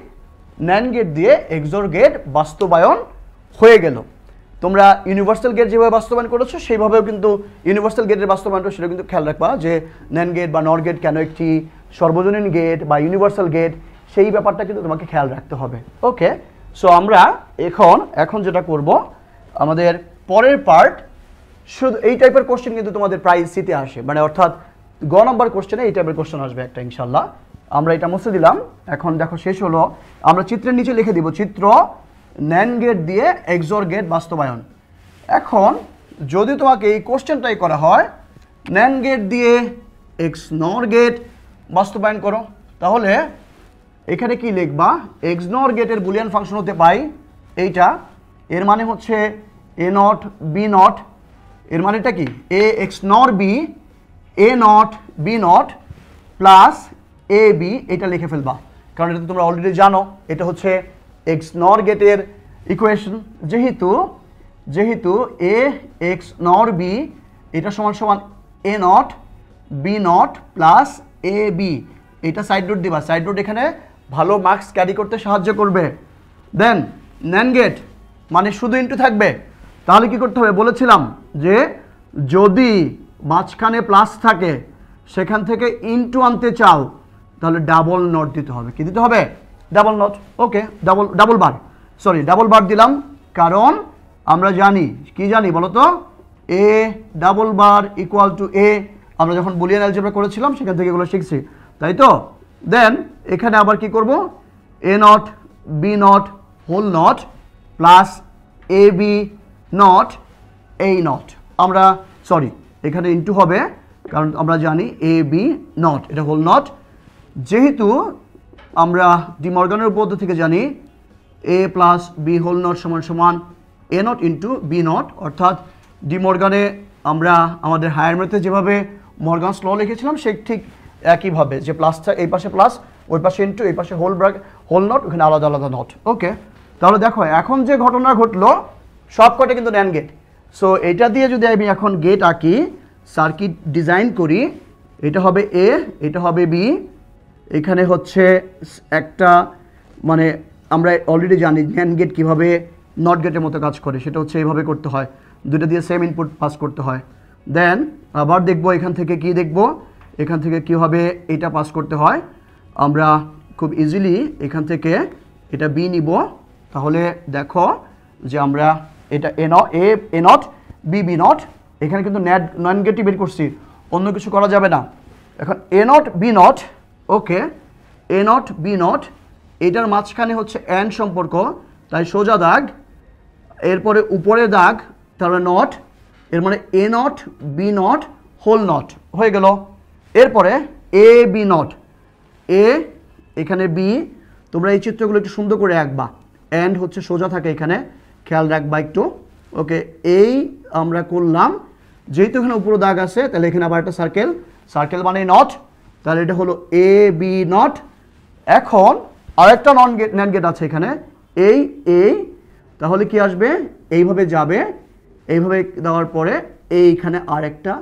ন্যান গেট দিয়ে এক্সর গেট বাস্তবায়ন হয়ে গেল। তোমরা ইউনিভার্সাল গেট যেভাবে বাস্তবায়ন করেছো সেইভাবেও কিন্তু ইউনিভার্সাল গেটের বাস্তবায়নটা সেটা কিন্তু খেয়াল রাখবা, যে ন্যান গেট বা নর গেট কেন একটি সর্বজনীন গেট বা ইউনিভার্সাল গেট, সেই ব্যাপারটা কিন্তু তোমাকে খেয়াল রাখতে হবে। ওকে, সো আমরা এখন যেটা করব, আমাদের পরের পার্ট, শুধু এই টাইপের কোশ্চেন কিন্তু তোমাদের প্রায় সিতে আসে, মানে অর্থাৎ গ নাম্বার কোশ্চেনে এই টাইপের কোশ্চেন আসবে একটা, ইনশাল্লাহ। আমরা এটা মুছে দিলাম, এখন দেখো শেষ হলো। আমরা চিত্রের নিচে লিখে দিব চিত্র ন্যান গেট দিয়ে এক্সর গেট বাস্তবায়ন। এখন যদি তোমাকে এই কোশ্চেনটাই করা হয় ন্যান গেট দিয়ে এক্স নর গেট বাস্তবায়ন করো, তাহলে এখানে কি লিখবা? এক্স নর গেটের বুলিয়ান ফাংশন হতে পাই এইটা, এর মানে হচ্ছে এ নট বি নট, এর মানেটা কি? A XNOR B, A not B not plus A B, এটা লিখে ফেলবা, কারণ এটা তোমরা অলরেডি জানো, এটা হচ্ছে এক্স নর গেটের ইকুয়েশন। যেহেতু এ এক্স নর বি এটা সমান সমান A not B not plus A B, এটা সাইড নোট দিবা, সাইড নোট এখানে ভালো মার্কস ক্যারি করতে সাহায্য করবে। দেন ন্যান গেট মানে শুধু ইনটু থাকবে, তাহলে কি করতে হবে? বলেছিলাম যে যদি মাঝখানে প্লাস থাকে সেখান থেকে ইনটু আনতে চাও তাহলে ডাবল নট দিতে হবে। কি দিতে হবে? Double not. Okay, double bar দিলাম, কারণ আমরা জানি, কি জানি বলো তো? A double bar equal to A, আমরা যখন বুলিয়ান অ্যালজেব্রা করেছিলাম সেখান থেকে এগুলো শিখছি, তাই তো? দেন এখানে আবার কি করব? A not B not whole not plus A B not এই নট, আমরা এখানে ইনটু হবে, কারণ আমরা জানি এ বি নট এটা হোল নট। যেহেতু আমরা ডি মর্গানের উপপাদ্য থেকে জানি A plus B whole not সমান সমান A not into B not, অর্থাৎ ডি মর্গানে আমরা আমাদের হায়ার ম্যাথে যেভাবে মর্গানস ল লিখেছিলাম সেই ঠিক একইভাবে, যে প্লাসটা এই পাশে প্লাস, ওই পাশে ইন্টু, এই পাশে হোল নট, ওখানে আলাদা আলাদা নট। ওকে, তাহলে দেখো এখন যে ঘটনা ঘটলো সব কটা কিন্তু ন্যান গেট। সো এটা দিয়ে যদি আমি এখন গেট আঁকি, সার্কিট ডিজাইন করি, এটা হবে এ, এটা হবে বি, এখানে হচ্ছে একটা, মানে আমরা অলরেডি জানি ন্যান গেট কীভাবে নট গেটের মতো কাজ করে, সেটা হচ্ছে এইভাবে করতে হয়, দুটো দিয়ে সেম ইনপুট পাস করতে হয়। দেন আবার দেখব এখান থেকে কি দেখব, এখান থেকে কীভাবে এটা পাস করতে হয়। আমরা খুব ইজিলি এখান থেকে এটা বি নিব, তাহলে দেখো যে আমরা এটা এ নট বি বি নট, এখানে কিন্তু নন গেটই বের করছি, অন্য কিছু করা যাবে না। এখন A not B not, okay, A not B not, এটার মাঝখানে হচ্ছে অ্যান্ড সম্পর্ক, তাই সোজা দাগ, এরপরে উপরে দাগ, তাহলে নট, এর মানে A not B not whole not হয়ে গেল। এরপরে এ বি নট, এ, এখানে বি। তোমরা এই চিত্রগুলো একটু সুন্দর করে আঁকবা, অ্যান্ড হচ্ছে সোজা থাকে এখানে, খেয়াল রাখবা একটু। ওকে, এই আমরা করলাম। যেহেতু এখানে উপরে দাগ আছে তাহলে এখানে আবার একটা সার্কেল, সার্কেল মানে নট, তাহলে এটা হলো এ বি নট। এখন আরেকটা ন্যান্ড গেট আছে এখানে, এই তাহলে কি আসবে, এইভাবে যাবে, এইভাবে দেওয়ার পরে এইখানে আরেকটা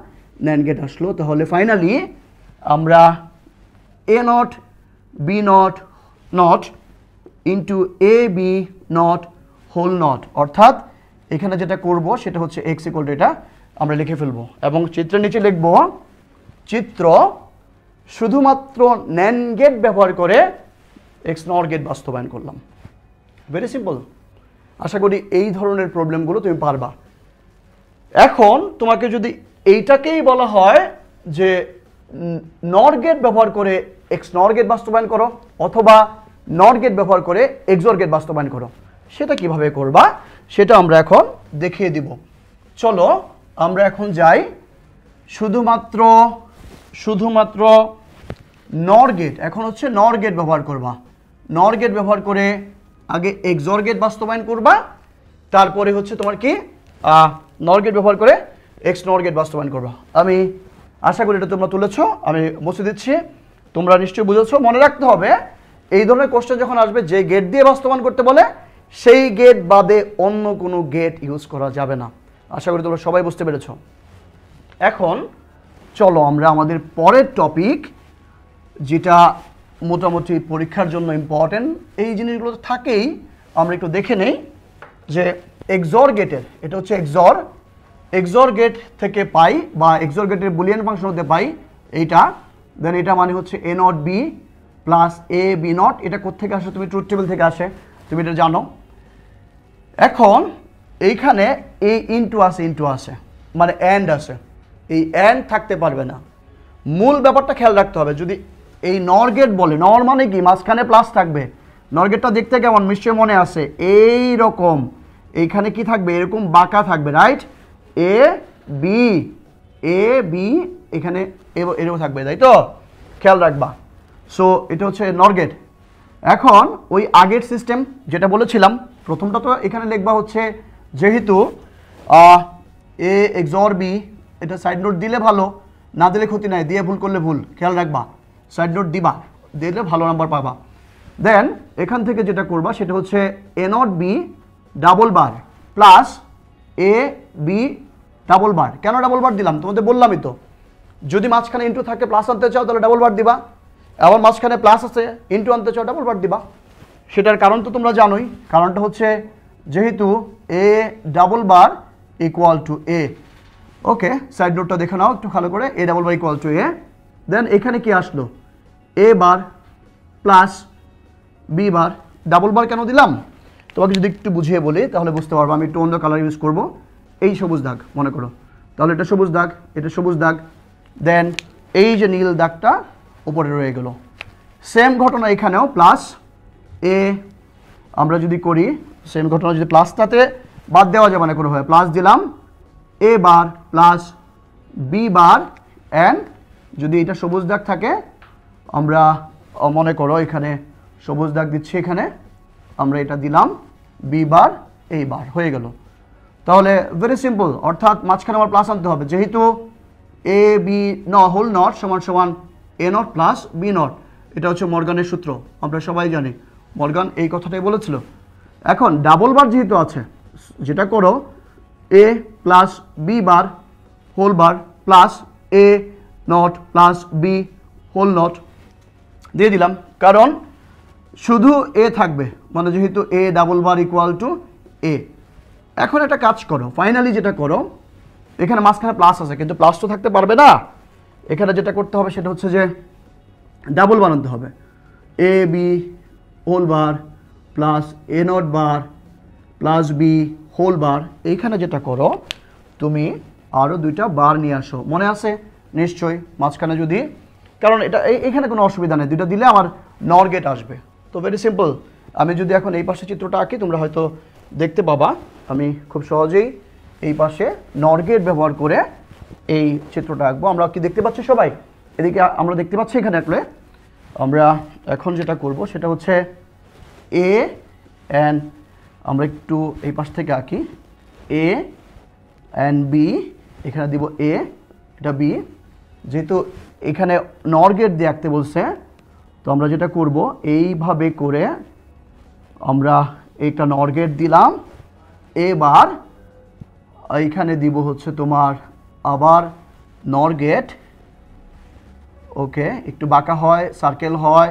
ন্যান্ড গেট আসলো। তাহলে ফাইনালি আমরা A not B not not into A B not whole not, অর্থাৎ এখানে যেটা করব সেটা হচ্ছে এক্স ইকুয়াল টু এটা আমরা লিখে ফেলবো, এবং চিত্রের নিচে লিখব চিত্র শুধুমাত্র ন্যান্ড গেট ব্যবহার করে এক্স নর গেট বাস্তবায়ন করলাম। Very simple. আশা করি এই ধরনের প্রবলেমগুলো তুমি পারবা। এখন তোমাকে যদি এইটাকেই বলা হয় যে নর গেট ব্যবহার করে এক্স নর গেট বাস্তবায়ন করো, অথবা নর গেট ব্যবহার করে এক্সর গেট বাস্তবায়ন করো, সেটা কিভাবে করবা সেটা আমরা এখন দেখিয়ে দিব। চলো আমরা এখন যাই শুধুমাত্র নর গেট। এখন হচ্ছে নর গেট ব্যবহার করবা, নর গেট ব্যবহার করে আগে এক্সর গেট বাস্তবায়ন করবা, তারপরে হচ্ছে তোমার কি নর গেট ব্যবহার করে এক্স নর গেট বাস্তবায়ন করবা। আমি আশা করি এটা তোমরা তুলেছো, আমি মুছে দিচ্ছি, তোমরা নিশ্চয়ই বুঝেছো। মনে রাখতে হবে এই ধরনের কোশ্চেন যখন আসবে, যে গেট দিয়ে বাস্তবায়ন করতে বলে সেই গেট বাদে অন্য কোনো গেট ইউজ করা যাবে না। আশা করি তোমরা সবাই বুঝতে পেরেছো। এখন চলো আমরা আমাদের পরের টপিক, যেটা মোটামুটি পরীক্ষার জন্য ইম্পর্টেন্ট, এই জিনিসগুলো তো থাকেই, আমরা একটু দেখে নেই যে এক্সর গেটের, এটা হচ্ছে এক্সর গেট থেকে পাই, বা এক্সর গেটের বুলিয়ান ফাংশন হতে পাই এইটা। দেন এটা মানে হচ্ছে A not B plus A B not. এটা কোত্থেকে আসে, তুমি ট্রুথ টেবিল থেকে আসে, তুমি এটা জানো। এখন এইখানে এ ইন্টু আসে মানে অ্যান্ড আসে, এই অ্যান্ড থাকতে পারবে না। মূল ব্যাপারটা খেয়াল রাখতে হবে। যদি এই নর গেট বলে, নর মানে কি, মাঝখানে প্লাস থাকবে। নর গেটটা দেখতে কেমন নিশ্চয়ই মনে আছে, এই রকম, এইখানে কি থাকবে, এরকম বাঁকা থাকবে, রাইট? এ বি এখানে এরকম থাকবে, তাই তো? খেয়াল রাখবা। সো এটা হচ্ছে নর গেট। এখন ওই আগের সিস্টেম যেটা বলেছিলাম, প্রথমটা তো এখানে লিখবা হচ্ছে, যেহেতু এ এক্সর বি, এটা সাইড নোট দিলে ভালো, না দিলে ক্ষতি নাই, দিয়ে ভুল করলে ভুল, খেয়াল রাখবা। সাইড নোট দিবা, দিলে ভালো নাম্বার পাবা। দেন এখান থেকে যেটা করবা সেটা হচ্ছে A not B double bar plus A B double bar. কেন ডাবল বার দিলাম তোমাদের বললামই তো, যদি মাঝখানে ইন্টু থাকে প্লাস আনতে চাও তাহলে ডাবল বার দিবা, আবার মাঝখানে প্লাস আছে ইন্টু আনতে চাও ডাবল বার দিবা। সেটার কারণ তো তোমরা জানোই, কারণটা হচ্ছে যেহেতু A double bar equal to A. Okay, side নোটটা দেখে নাও একটু ভালো করে, A double bar equal to A. Then এখানে কি আসলো, A bar plus B bar. Double bar কেন দিলাম তোমাকে যদি একটু বুঝিয়ে বলি তাহলে বুঝতে পারবো। আমি একটু অন্য কালার ইউজ করব, এই সবুজ দাগ মনে করো, তাহলে এটা সবুজ দাগ, এটা সবুজ দাগ, দেন এই যে নীল দাগটা উপরে রয়ে গেল। সেম ঘটনা এখানেও, প্লাস এ আমরা যদি করি সেম ঘটনা, যদি প্লাসটাতে বাদ দেওয়া যাবে না কোনোভাবে, প্লাস দিলাম এ bar plus B bar, and যদি এটা সবুজ দাগ থাকে আমরা মনে করো এখানে সবুজ দাগ দিচ্ছি, এখানে আমরা এটা দিলাম বি বার এই বার, হয়ে গেল। তাহলে ভেরি সিম্পল, অর্থাৎ মাঝখানে আমার প্লাস আনতে হবে, যেহেতু এ বি হোল নট সমান সমান A not plus B not. এটা হচ্ছে মর্গানের সূত্র, আমরা সবাই জানি, মর্গান এই কথাটাই বলেছিল। এখন ডাবল বার যেহেতু আছে, যেটা করো A plus B bar whole bar plus A not plus B whole not দিয়ে দিলাম, কারণ শুধু এ থাকবে, মানে যেহেতু A double bar equal to A. এখন একটা কাজ করো, ফাইনালি যেটা করো, এখানে মাঝখানে প্লাস আছে কিন্তু প্লাস তো থাকতে পারবে না, এখানে যেটা করতে হবে সেটা হচ্ছে যে ডাবল বানাতে হবে, A B whole bar plus A not bar plus B whole bar. এইখানে যেটা করো তুমি আরও দুইটা বার নিয়ে আসো, মনে আছে নিশ্চয়ই মাঝখানে যদি, কারণ এটা এখানে কোনো অসুবিধা নেই, দুইটা দিলে আমার নর গেট আসবে। তো ভেরি সিম্পল, আমি যদি এখন এই পাশে চিত্রটা আঁকি তোমরা হয়তো দেখতে পাবা, আমি খুব সহজেই এই পাশে নর গেট ব্যবহার করে এই চিত্রটা আঁকবো। আমরা কি দেখতে পাচ্ছি সবাই, এদিকে আমরা দেখতে পাচ্ছি এখানে আঁকলে, আমরা এখন যেটা করব সেটা হচ্ছে এ অ্যান্ড আমরা একটু এই পাশ থেকে আঁকি এ অ্যান্ড বি, এখানে দিব এ, এটা বি। যেহেতু এখানে নর গেট দিয়ে আঁকতে বলছে, তো আমরা যেটা করব এইভাবে করে আমরা একটা নর গেট দিলাম, এবার এইখানে দিব হচ্ছে তোমার আবার নর গেট। ওকে, একটু বাঁকা হয়, সার্কেল হয়,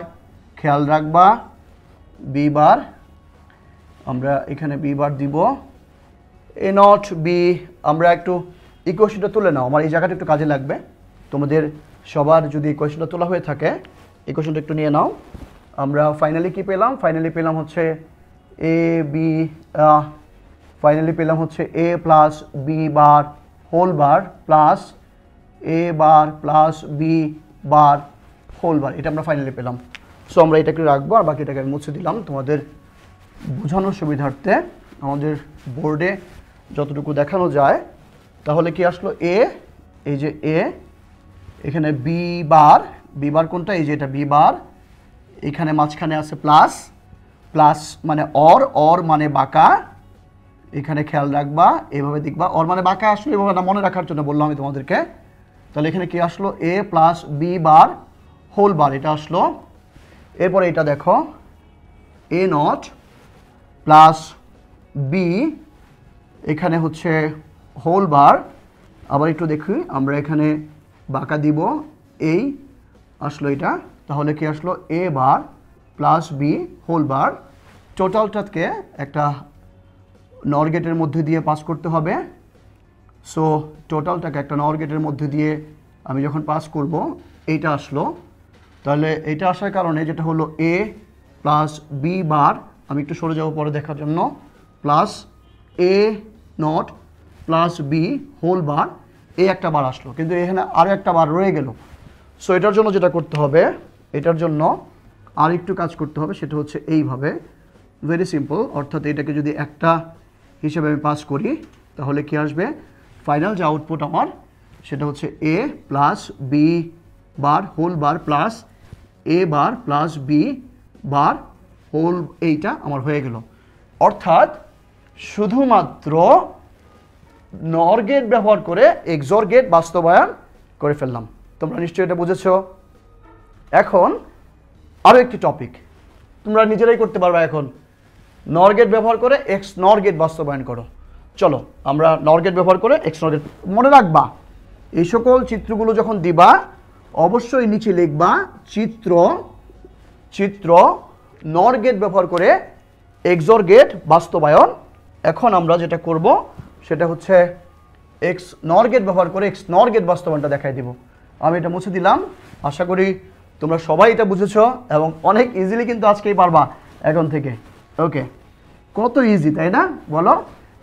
খেয়াল রাখবা। বি বার, আমরা এখানে বি বার দিব, এ নট বি। আমরা একটু ইকুয়েশনটা তুলে নাও, আমার এই জায়গাটা একটু কাজে লাগবে। তোমাদের সবার যদি ইকুয়েশনটা তোলা হয়ে থাকে, ইকুয়েশনটা একটু নিয়ে নাও। আমরা ফাইনালি কি পেলাম? ফাইনালি পেলাম হচ্ছে এ বি, ফাইনালি পেলাম হচ্ছে A plus B bar whole bar plus A bar plus B bar whole bar, এটা আমরা ফাইনালি পেলাম। সো আমরা এটাকে রাখবো, আর বাকিটাকে আমি মুছে দিলাম তোমাদের বোঝানোর সুবিধার্থে। আমাদের বোর্ডে যতটুকু দেখানো যায়, তাহলে কি আসলো এ, এই যে এ, এখানে বি বার, বি বার কোনটা? এই যে এটা বি বার, এখানে মাঝখানে আছে প্লাস, প্লাস মানে অর মানে বাঁকা, এখানে খেয়াল রাখবা, এভাবে দেখবা। অর মানে বাঁকা আসলে এভাবে না, মনে রাখার জন্য বললাম আমি তোমাদেরকে। তাহলে এখানে কি আসলো? A plus B bar whole bar, এটা আসলো। এরপরে এটা দেখো, এ নট প্লাস বি, এখানে হচ্ছে হোল বার। আবার একটু দেখি, আমরা এখানে বাঁকা দিব, এই আসলো এটা। তাহলে কি আসলো? A bar plus B whole বার। টোটালটাকে একটা নর গেটের মধ্যে দিয়ে পাস করতে হবে। সো টোটালটাকে একটা নর গেটের মধ্যে দিয়ে আমি যখন পাস করব, এইটা আসলো। তাহলে এইটা আসার কারণে যেটা হলো এ প্লাস বি বার, আমি একটু সরে যাবো পরে দেখার জন্য, plus A not plus B whole bar, এই একটা বার আসলো, কিন্তু এখানে আরও একটা বার রয়ে গেল। সো এটার জন্য যেটা করতে হবে, এটার জন্য আর একটু কাজ করতে হবে, সেটা হচ্ছে এইভাবে, ভেরি সিম্পল। অর্থাৎ এটাকে যদি একটা হিসেবে আমি পাস করি, তাহলে কি আসবে? ফাইনাল যে আউটপুট আমার, সেটা হচ্ছে A plus B bar whole bar plus A bar plus B bar whole, এইটা আমার হয়ে গেল। অর্থাৎ শুধুমাত্র নর গেট ব্যবহার করে এক্সর গেট বাস্তবায়ন করে ফেললাম। তোমরা নিশ্চয়ই এটা বুঝেছ। এখন আরও একটি টপিক তোমরা নিজেরাই করতে পারবে। এখন নর গেট ব্যবহার করে এক্স নর গেট বাস্তবায়ন করো। চলো আমরা নর গেট ব্যবহার করে এক্স নর গেট, মনে রাখবা এই সকল চিত্রগুলো যখন দিবা অবশ্যই নিচে লিখবা চিত্র নর গেট ব্যবহার করে এক্সর গেট বাস্তবায়ন। এখন আমরা যেটা করব সেটা হচ্ছে এক্স নর গেট ব্যবহার করে এক্স নর গেট বাস্তবায়নটা দেখাই দিব। আমি এটা মুছে দিলাম। আশা করি তোমরা সবাই এটা বুঝেছো এবং অনেক ইজিলি কিন্তু আজকেই পারবা এখন থেকে। ওকে, কত ইজি তাই না বলো?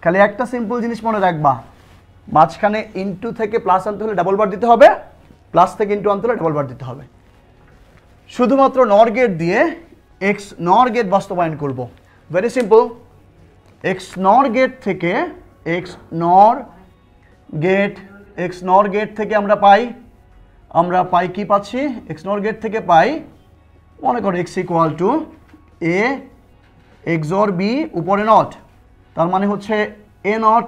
খালি একটা সিম্পল জিনিস মনে রাখবা, মাঝখানে ইনটু থেকে প্লাস আনতে হলে ডাবল বার দিতে হবে, প্লাস থেকে ইনটু আনতে হলে ডাবল বার দিতে হবে। শুধুমাত্র নর গেট দিয়ে এক্স নর গেট বাস্তবায়ন করব। Very simple. এক্স নর গেট থেকে এক্স নর গেট থেকে আমরা পাই কি পাচ্ছি? এক্স নর গেট থেকে পাই, মনে করো X equal to A XOR B উপরে নট, তার মানে হচ্ছে A not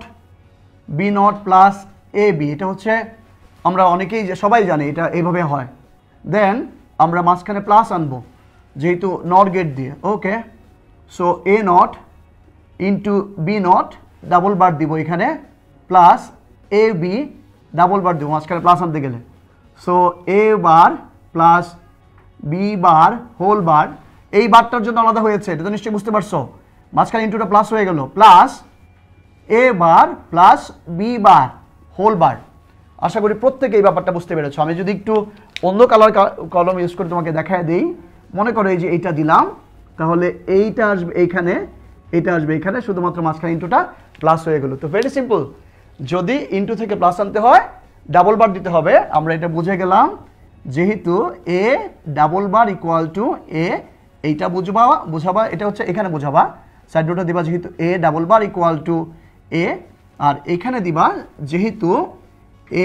B not plus A B. এটা হচ্ছে আমরা অনেকেই সবাই জানি এটা এইভাবে হয়। দেন আমরা মাঝখানে প্লাস আনবো যেহেতু নট গেট দিয়ে। Okay, so A not into B not double bar দিব এখানে, plus A B double bar দিব মাঝখানে প্লাস আনতে গেলে। So A bar plus B bar whole bar, এই বারটার জন্য আলাদা হয়েছে, এটা তো নিশ্চয়ই বুঝতে পারছো। মাঝখানে ইন্টুটা প্লাস হয়ে গেল, plus A bar plus B bar whole bar. আশা করি প্রত্যেকে এই ব্যাপারটা বুঝতে পেরেছো। আমি যদি একটু অন্য কালার কলম ইউজ করে তোমাকে দেখায় দিই, মনে করো এই যে এইটা দিলাম, তাহলে এইটা আসবে এইখানে, এটা আসবে এখানে, শুধুমাত্র মাঝখানে ইন্টুটা প্লাস হয়ে গেল। তো ভেরি সিম্পল, যদি ইন্টু থেকে প্লাস আনতে হয় ডাবল বার দিতে হবে। আমরা এটা বুঝে গেলাম, যেহেতু A double bar equal to A, এইটা বুঝাবা, এটা হচ্ছে এখানে বুঝাবা, সাইড নোটটা দিবা যেহেতু A double bar equal to A, আর এখানে দিবা যেহেতু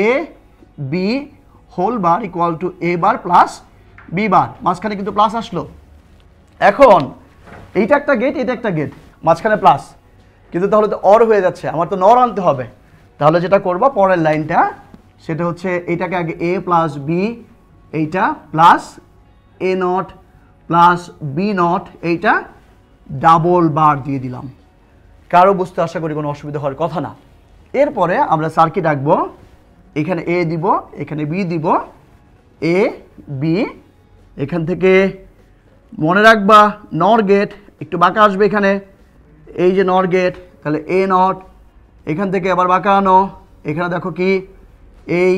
A B whole bar equal to A bar plus B bar, মাঝখানে কিন্তু প্লাস আসলো। এখন এইটা একটা গেট, এটা একটা গেট, মাঝখানে প্লাস, কিন্তু তাহলে তো অর হয়ে যাচ্ছে, আমার তো নর আনতে হবে। তাহলে যেটা করবো পরের লাইনটা, সেটা হচ্ছে এইটাকে আগে এ প্লাস বি, এইটা plus A not plus B not, এইটা ডাবল বার দিয়ে দিলাম। কারো বুঝতে আশা করি কোনো অসুবিধা হওয়ার কথা না। এরপরে আমরা সার্কিট আঁকবো, এখানে এ দিব, এখানে বি দিব, এ বি, এখান থেকে মনে রাখবা নর গেট, একটু বাঁকা আসবে এখানে, এই যে নর গেট, তাহলে এ নট, এখান থেকে আবার বাঁকা আনো, এখানে দেখো কি এই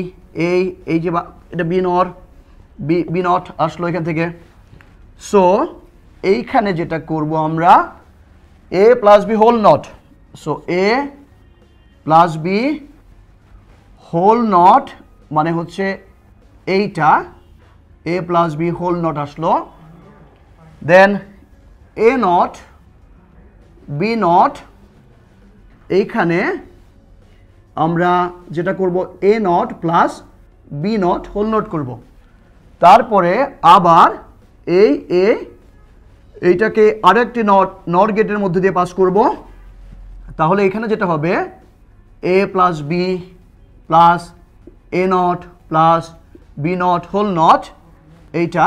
এই এই যে এটা বি নর, বি নট আসলো এখান থেকে। সো এইখানে যেটা করব আমরা A plus B whole not, so A plus B whole not মানে হচ্ছে এইটা A plus B whole not আসলো। Then A not B not, এইখানে আমরা যেটা করব A not plus B not whole not করব। তারপরে আবার এইটাকে আরেকটি নট গেটের মধ্যে দিয়ে পাস করব। তাহলে এখানে যেটা হবে A plus B plus A not plus B not whole not, এইটা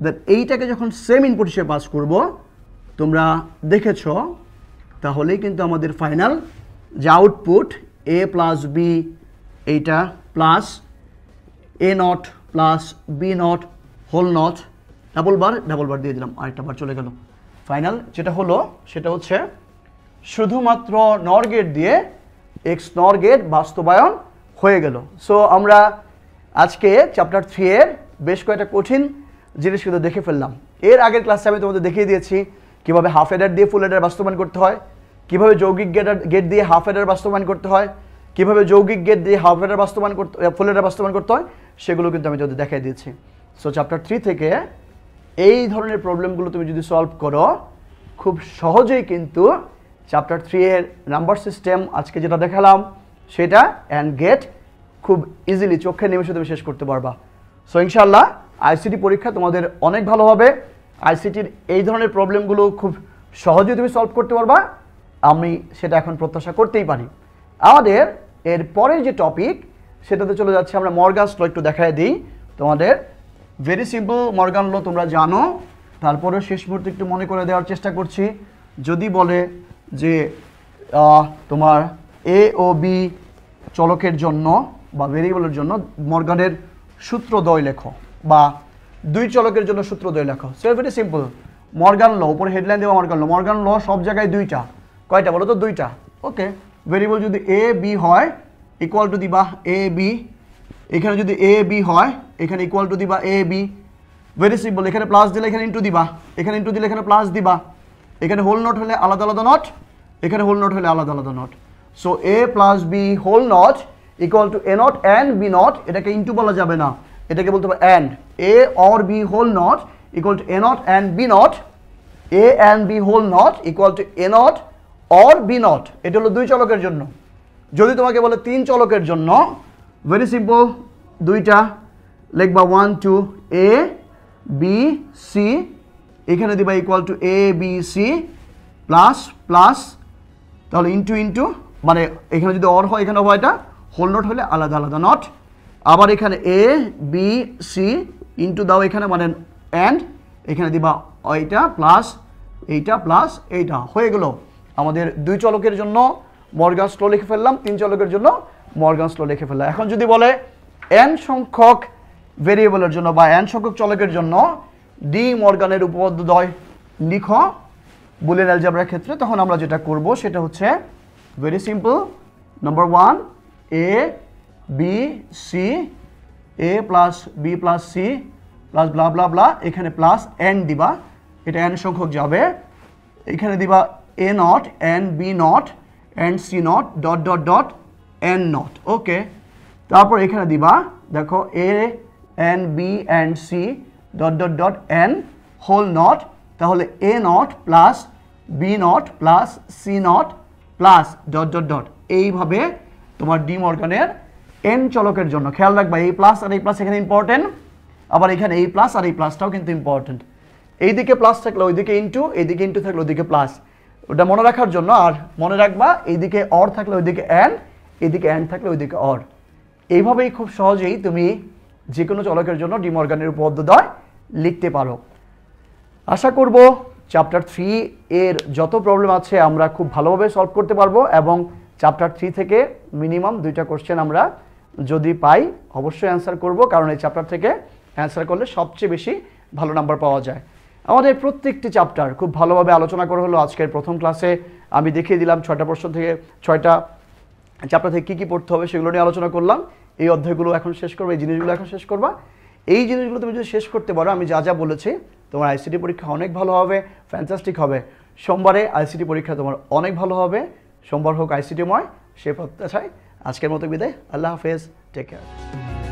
দেন এইটাকে যখন সেম ইনপুট হিসেবে পাস করব, তোমরা দেখেছ, তাহলেই কিন্তু আমাদের ফাইনাল যে আউটপুট এ প্লাস বি, এইটা plus A not plus B not whole not, double bar দিয়ে দিলাম, আরেকটা বার চলে গেল। ফাইনাল যেটা হলো সেটা হচ্ছে শুধুমাত্র নর গেট দিয়ে এক্স নর গেট বাস্তবায়ন হয়ে গেল। সো আমরা আজকে চ্যাপ্টার 3 এর বেশ কয়েকটা কঠিন জিনিস কিন্তু দেখে ফেললাম। এর আগের ক্লাসে আমি তোমাদের দেখিয়ে দিয়েছি কীভাবে হাফ এডার দিয়ে ফুল এডার বাস্তবায়ন করতে হয়, কীভাবে যৌগিক গেট দিয়ে হাফ এডার বাস্তবায়ন করতে হয়, কীভাবে যৌগিক গেট দিয়ে হাফ এডার বাস্তবায়ন করতে ফুল এডার বাস্তবায়ন করতে হয়, সেগুলো কিন্তু আমি যদি দেখাই দিয়েছি। সো চ্যাপ্টার 3 থেকে এই ধরনের প্রবলেমগুলো তুমি যদি সলভ করো, খুব সহজেই কিন্তু চ্যাপ্টার 3 এর নাম্বার সিস্টেম আজকে যেটা দেখালাম সেটা অ্যান্ড গেট খুব ইজিলি চোখের নিমেষে তুমি শেষ করতে পারবা। সো ইনশাআল্লাহ আইসিটি পরীক্ষা তোমাদের অনেক ভালো হবে। আইসিটির এই ধরনের প্রবলেমগুলো খুব সহজেই তুমি সলভ করতে পারবা, আমি সেটা এখন প্রত্যাশা করতেই পারি। আমাদের এর পরের যে টপিক সেটাতে চলে যাচ্ছে আমরা মর্গানস ল একটু দেখায় দিই তোমাদের। ভেরি সিম্পল মর্গান ল তোমরা জানো, তারপরেও শেষ মুহূর্তে একটু মনে করে দেওয়ার চেষ্টা করছি। যদি বলে যে তোমার এ ও বি চলকের জন্য বা ভেরিয়েবলের জন্য মর্গানের সূত্রদ্বয় লেখো, বা দুই চলকের জন্য সূত্রদ্বয় লেখো, সো ভেরি সিম্পল মর্গান ল, উপরে হেডলাইন দেওয়া মর্গান ল সব জায়গায় দুইটা, কয়টা বলো তো? দুইটা। ওকে, ভেরিয়েবল যদি এ বি হয় ইকুয়াল টু দিবা এ বি, এখানে যদি এ বি হয় এখানে ইকুয়াল টু দিবা এ বি। ভেরি সিম্পল, এখানে প্লাস দিলে এখানে ইন্টু দিবা, এখানে ইন্টু দিলে এখানে প্লাস দিবা, এখানে হোল নট হলে আলাদা আলাদা নট, এখানে হোল নট হলে আলাদা আলাদা not. So A plus B whole not equal to A not and B not, এটাকে ইন্টু বলা যাবে না, এটাকে বলতে হবে and. A or B whole not equal to A not and B not, A and B whole not equal to A not or B not. এটা হলো দুই চলকের জন্য। যদি তোমাকে বলে তিন চলকের জন্য, ভেরি সিম্পল, দুইটা লিখবা 1 2 এ বি সি, এখানে দিবা equal to A B C plus plus, তাহলে ইন্টু ইন্টু, মানে এখানে যদি অর হয় এখানে হয়, এটা হোল নট হলে আলাদা আলাদা নট। আবার এখানে এ বি সি ইন্টু দাও এখানে মানে অ্যান্ড, এখানে দিবা এইটা প্লাস এইটা প্লাস এইটা, হয়ে গেল আমাদের দুই চলকের জন্য মর্গানস ল লিখে ফেললাম, তিন চলকের জন্য মর্গানস ল লিখে ফেললাম। এখন যদি বলে n সংখ্যক ভেরিয়েবলের জন্য বা n সংখ্যক চলকের জন্য ডি মর্গানের উপপাদ্যদ্বয় লিখো বুলিয়ান অ্যালজেব্রার ক্ষেত্রে, তখন আমরা যেটা করব সেটা হচ্ছে very simple, number 1 A B C, A plus B plus C plus blah blah blah, এখানে প্লাস n দিবা, এটা n সংখ্যক যাবে, এখানে দিবা A not and B not and C not dot dot dot n not. Okay, তারপর এখানে দিবা দেখো A and B and C dot dot dot n whole not, তাহলে A not plus B not plus C not plus dot dot dot, এইভাবে তোমার D মর্গানের n চলকের জন্য। খেয়াল রাখবা এই প্লাস আর এই প্লাস এখানে ইম্পর্টেন্ট, আবার এখানে এই প্লাস আর এই প্লাসটাও কিন্তু ইম্পর্টেন্ট। এইদিকে প্লাস থাকলে ওইদিকে ইন্টু, এইদিকে ইন্টু থাকলে ওইদিকে প্লাস, ওটা মনে রাখার জন্য। আর মনে রাখবা এইদিকে অর থাকলে ওইদিকে অ্যান্ড, এইদিকে অ্যান্ড থাকলে ওইদিকে অর। এইভাবেই খুব সহজেই তুমি যে কোনো চলকের জন্য ডি মর্গানের উপপাদ্য লিখতে পারো। আশা করব চ্যাপ্টার 3 এর যত প্রবলেম আছে আমরা খুব ভালোভাবে সলভ করতে পারবো, এবং চ্যাপ্টার 3 থেকে মিনিমাম 2টা কোশ্চেন আমরা যদি পাই অবশ্যই অ্যান্সার করব, কারণ এই চ্যাপ্টার থেকে অ্যান্সার করলে সবচেয়ে বেশি ভালো নাম্বার পাওয়া যায়। আমাদের প্রত্যেকটি চ্যাপ্টার খুব ভালোভাবে আলোচনা করা হলো। আজকের প্রথম ক্লাসে আমি দেখিয়ে দিলাম 6টা প্রশ্ন থেকে 6টা চ্যাপ্টার থেকে কী কী পড়তে হবে সেগুলো নিয়ে আলোচনা করলাম। এই অধ্যায়গুলো এখন শেষ করবো, এই জিনিসগুলো এখন শেষ করবা। এই জিনিসগুলো তুমি যদি শেষ করতে পারো, আমি যা যা বলেছি, তোমার আইসিটি পরীক্ষা অনেক ভালো হবে, ফ্যান্টাস্টিক হবে। সোমবারে আইসিটি পরীক্ষা তোমার অনেক ভালো হবে, সোমবার হোক আইসিটিময়, সে প্রত্যাশায় আজকের মতো বিদায়। আল্লাহ হাফেজ, টেক কেয়ার।